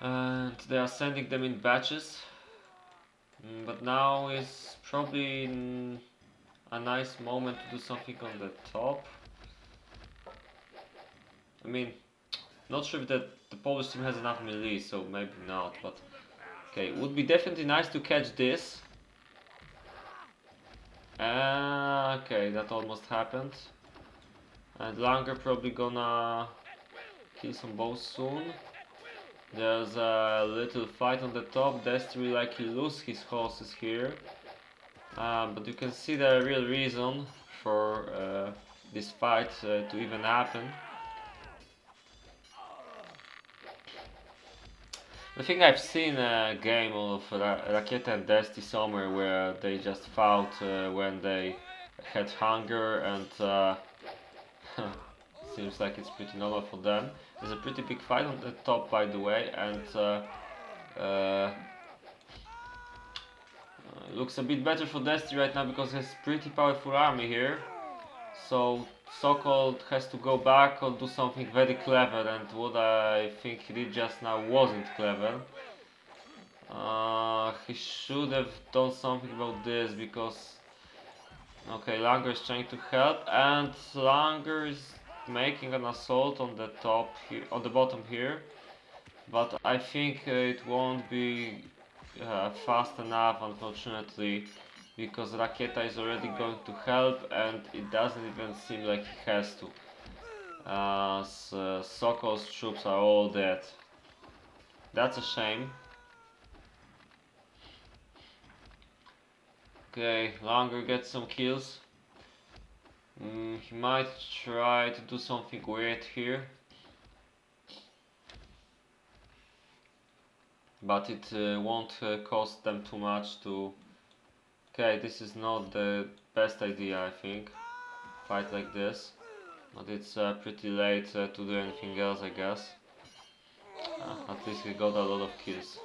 And they are sending them in batches. But now is probably a nice moment to do something on the top. I mean, not sure if the Polish team has enough melee, so maybe not, but... Okay, would be definitely nice to catch this. Okay, that almost happened. And Launger probably gonna kill some bows soon. There's a little fight on the top. Destah will likely lose his horses here. But you can see the real reason for this fight to even happen. I think I've seen a game of Raketa and Destah somewhere where they just fought when they had hunger, and seems like it's pretty normal for them. There's a pretty big fight on the top, by the way, and looks a bit better for Destah right now because he has pretty powerful army here. So Sokol has to go back or do something very clever, and what I think he did just now wasn't clever. He should have done something about this, because... Okay, Launger is trying to help, and Launger is making an assault on the top here, on the bottom here. But I think it won't be fast enough, unfortunately, because Raketa is already going to help, and it doesn't even seem like he has to. Sokol's troops are all dead. That's a shame. Okay, Launger gets some kills. He might try to do something weird here, but it won't cost them too much to... Okay, this is not the best idea, I think. Fight like this. But it's pretty late to do anything else, I guess. At least he got a lot of kills.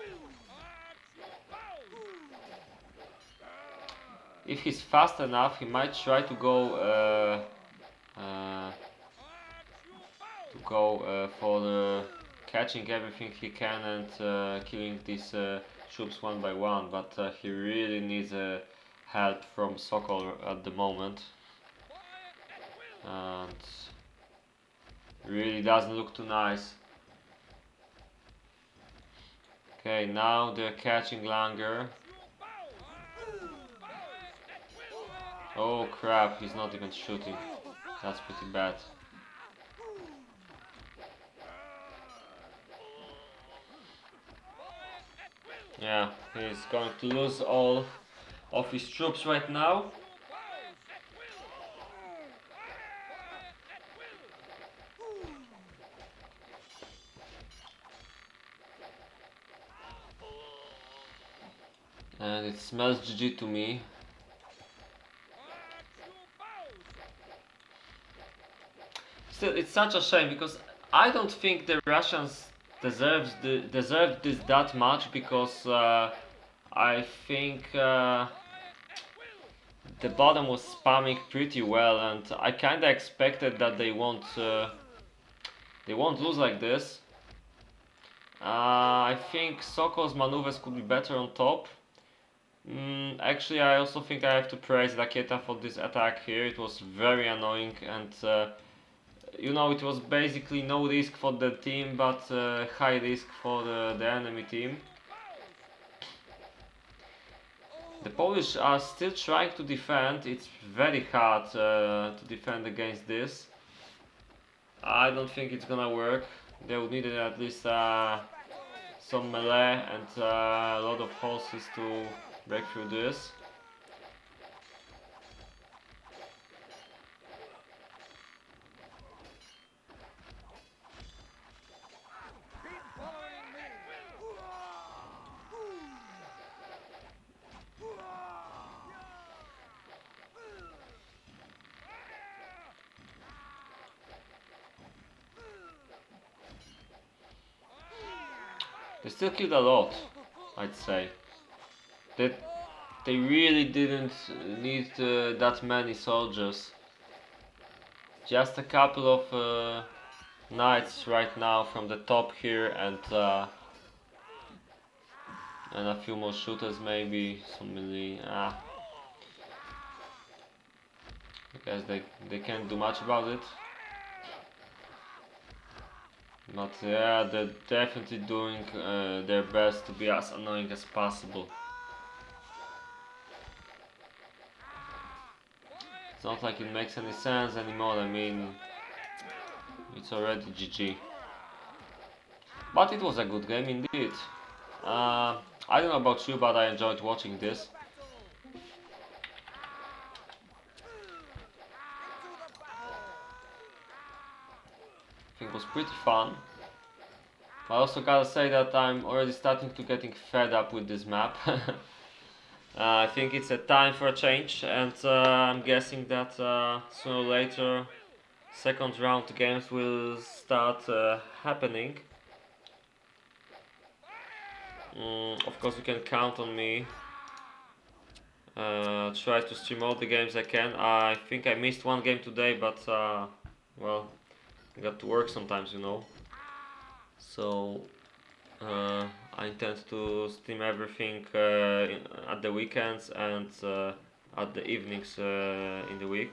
If he's fast enough, he might try to go for the catching everything he can and killing these troops one by one. But he really needs help from Sokol at the moment, and really doesn't look too nice. Okay, now they're catching Launger. Oh crap, he's not even shooting. That's pretty bad. Yeah, he's going to lose all of his troops right now. And it smells GG to me. Still, it's such a shame, because I don't think the Russians deserved this that much, because I think the bottom was spamming pretty well, and I kinda expected that they won't lose like this. I think Sokol's maneuvers could be better on top. Actually, I also think I have to praise Raketa for this attack here. It was very annoying, and you know, it was basically no risk for the team, but high risk for the enemy team. The Polish are still trying to defend. It's very hard to defend against this. I don't think it's gonna work. They would need at least some melee and a lot of horses to break through this. They still killed a lot, I'd say. They, they really didn't need that many soldiers. Just a couple of knights right now from the top here, and a few more shooters, maybe some melee. I guess they can't do much about it. But yeah, they're definitely doing their best to be as annoying as possible. It's not like it makes any sense anymore. I mean, it's already GG. But it was a good game indeed. I don't know about you, but I enjoyed watching this. I think it was pretty fun. I also gotta say that I'm already starting to getting fed up with this map. I think it's a time for a change, and I'm guessing that sooner or later second round games will start happening. Of course, you can count on me. Try to stream all the games I can. I think I missed one game today, but well, I got to work sometimes, you know. So I intend to stream everything at the weekends and at the evenings in the week.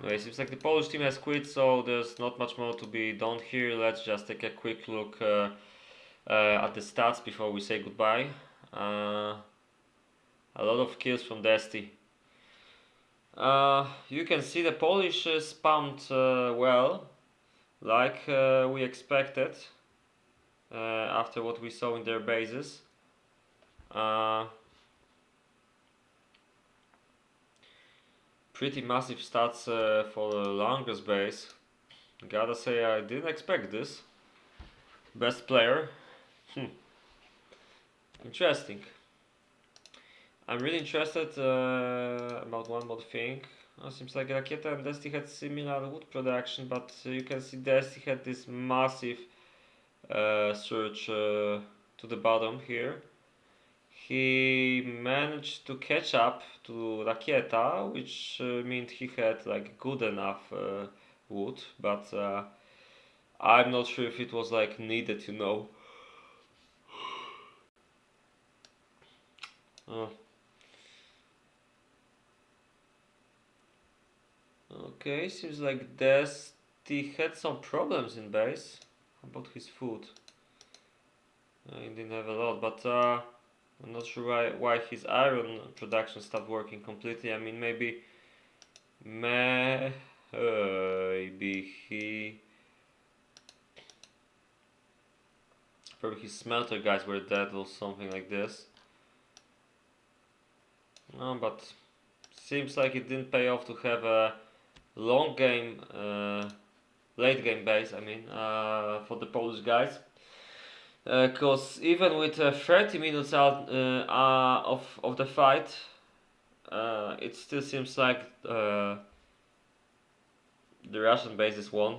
Anyway, seems like the Polish team has quit, so there's not much more to be done here. Let's just take a quick look at the stats before we say goodbye. A lot of kills from Destah. You can see the Polish spammed well, like we expected after what we saw in their bases. Pretty massive stats for Launger's base. Gotta say, I didn't expect this. Best player. Interesting. I'm really interested about one more thing. Seems like Raketa and Destah had similar wood production, but you can see Destah had this massive surge to the bottom here. He managed to catch up to Raketa, which meant he had like good enough wood, but I'm not sure if it was like needed, you know. Okay, seems like Destah had some problems in base. How about his food? He didn't have a lot, but I'm not sure why his iron production stopped working completely. I mean, maybe he... Probably his smelter guys were dead or something like this. No, but seems like it didn't pay off to have a long game, late game base, I mean, for the Polish guys. Because even with 30 minutes out of the fight, it still seems like the Russian bases won.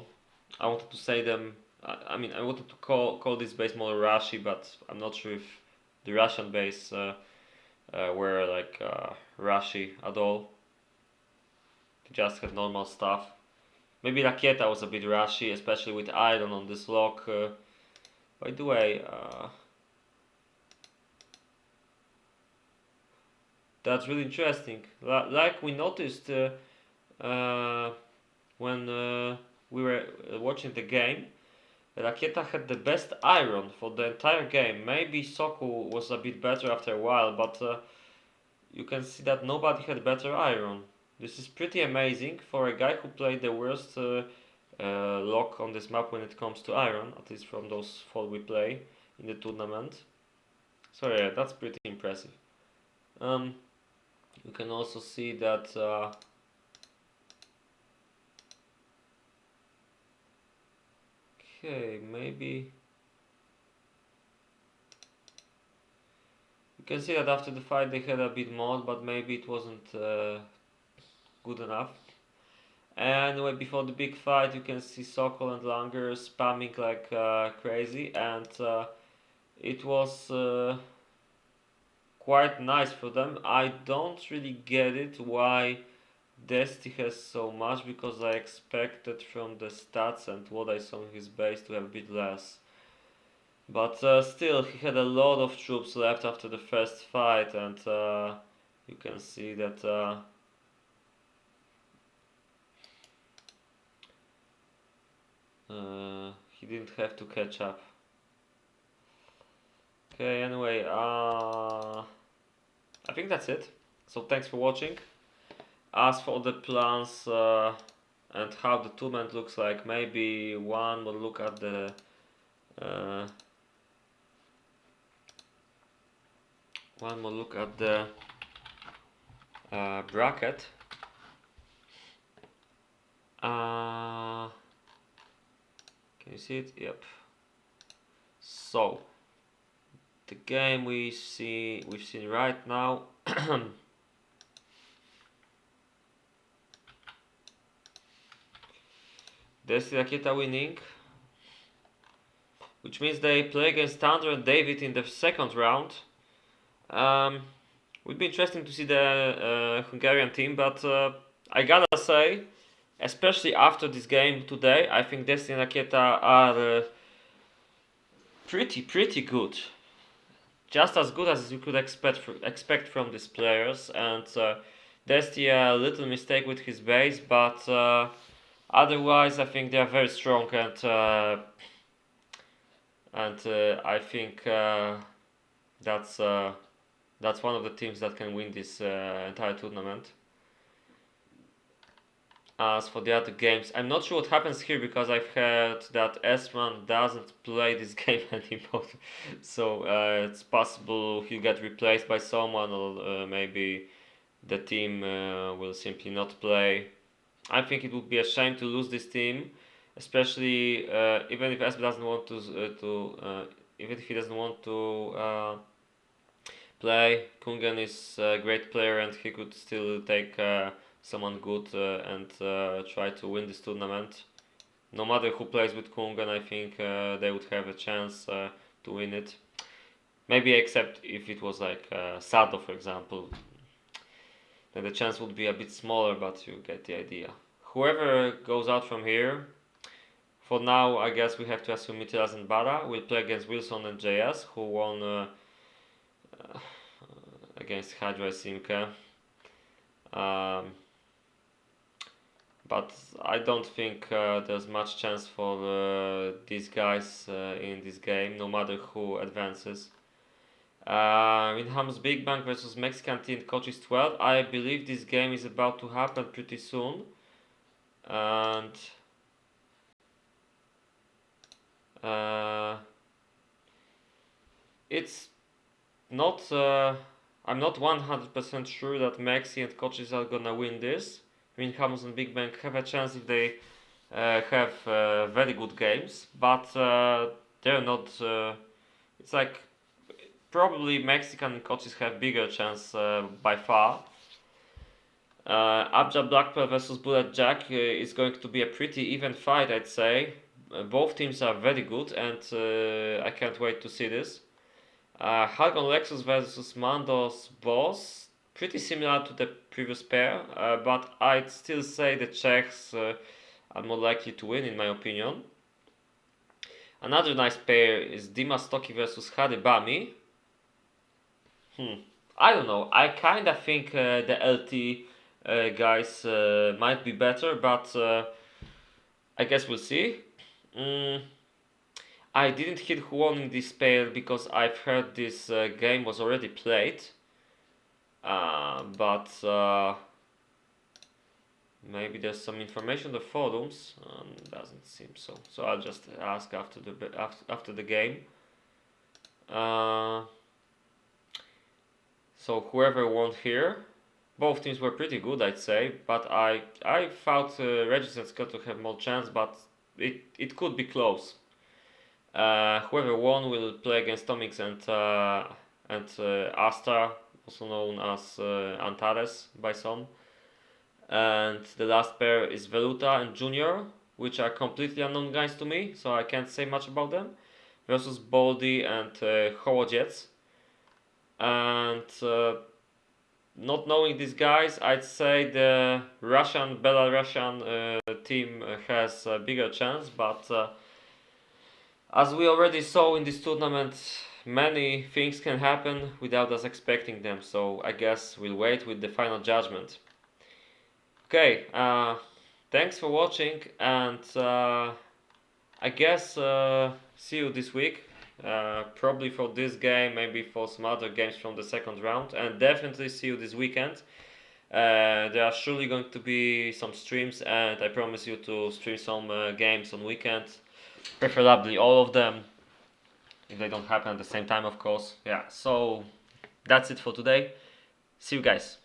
I wanted to say them I mean, I wanted to call this base more Rashi, but I'm not sure if the Russian base were like Rashi at all. They just had normal stuff. Maybe Raketa was a bit Rashi, especially with iron on this lock. By the way, that's really interesting. Like we noticed when we were watching the game, Raketa had the best iron for the entire game. Maybe Sokol was a bit better after a while, but you can see that nobody had better iron. This is pretty amazing for a guy who played the worst lock on this map when it comes to iron, at least from those 4 we play in the tournament. So yeah, that's pretty impressive. You can also see that okay, maybe you can see that after the fight they had a bit more, but maybe it wasn't good enough. Anyway, before the big fight, you can see Sokol and Launger spamming like crazy, and it was quite nice for them. I don't really get it why Destah has so much, because I expected from the stats and what I saw in his base to have a bit less. But still, he had a lot of troops left after the first fight, and you can see that he didn't have to catch up. Okay, anyway, I think that's it. So thanks for watching. As for the plans and how the tournament looks like, maybe one will look at the bracket. Can you see it? Yep. So the game we've seen right now. There's Raketa winning, which means they play against Thunder and David in the second round. Would be interesting to see the Hungarian team, but I gotta say, especially after this game today, I think Destah and Raketa are pretty good. Just as good as you could expect from these players, and Destah a little mistake with his base, but otherwise I think they are very strong, and I think that's one of the teams that can win this entire tournament. As for the other games, I'm not sure what happens here, because I've heard that S1 doesn't play this game anymore. So it's possible he'll get replaced by someone, or maybe the team will simply not play. I think it would be a shame to lose this team, especially even if S doesn't want even if he doesn't want to play. Kungen is a great player, and he could still take someone good and try to win this tournament. No matter who plays with Kungen, I think they would have a chance to win it. Maybe except if it was like Sado, for example. Then the chance would be a bit smaller, but you get the idea. Whoever goes out from here, for now, I guess we have to assume Mitilas and Bara will play against Wilson and JS, who won against Hydra Simke. But I don't think there's much chance for these guys in this game, no matter who advances. Winham's Big Bang versus Mexican team Coaches 12. I believe this game is about to happen pretty soon. And it's not. I'm not 100% sure that Mexi and Coaches are gonna win this. Winhams and Big Bang have a chance if they have very good games, but they're not. It's like probably Mexican coaches have bigger chance by far. Abja Blackpearl versus Bullet Jack is going to be a pretty even fight, I'd say. Both teams are very good, and I can't wait to see this. Halcon Lexus versus Mandos Boss, pretty similar to the previous pair, but I'd still say the Czechs are more likely to win, in my opinion. Another nice pair is Dima Stoki versus Haribami. I don't know. I kind of think the LT guys might be better, but I guess we'll see. I didn't hit who won in this pair because I've heard this game was already played. But maybe there's some information on the forums. Doesn't seem so. So I'll just ask after the game. So whoever won here, both teams were pretty good, I'd say. But I thought Regis and Scott would have more chance, but it could be close. Whoever won will play against Tomix and Asta, also known as Antares by some. And the last pair is Veluta and Junior, which are completely unknown guys to me, so I can't say much about them. Versus Baldy and Hołodziec. And not knowing these guys, I'd say the Belarusian team has a bigger chance, but as we already saw in this tournament, many things can happen without us expecting them, so I guess we'll wait with the final judgment. Okay, thanks for watching, and I guess see you this week. Probably for this game, maybe for some other games from the second round, and definitely see you this weekend. There are surely going to be some streams, and I promise you to stream some games on weekend, preferably all of them, if they don't happen at the same time, of course. Yeah, so that's it for today. See you guys.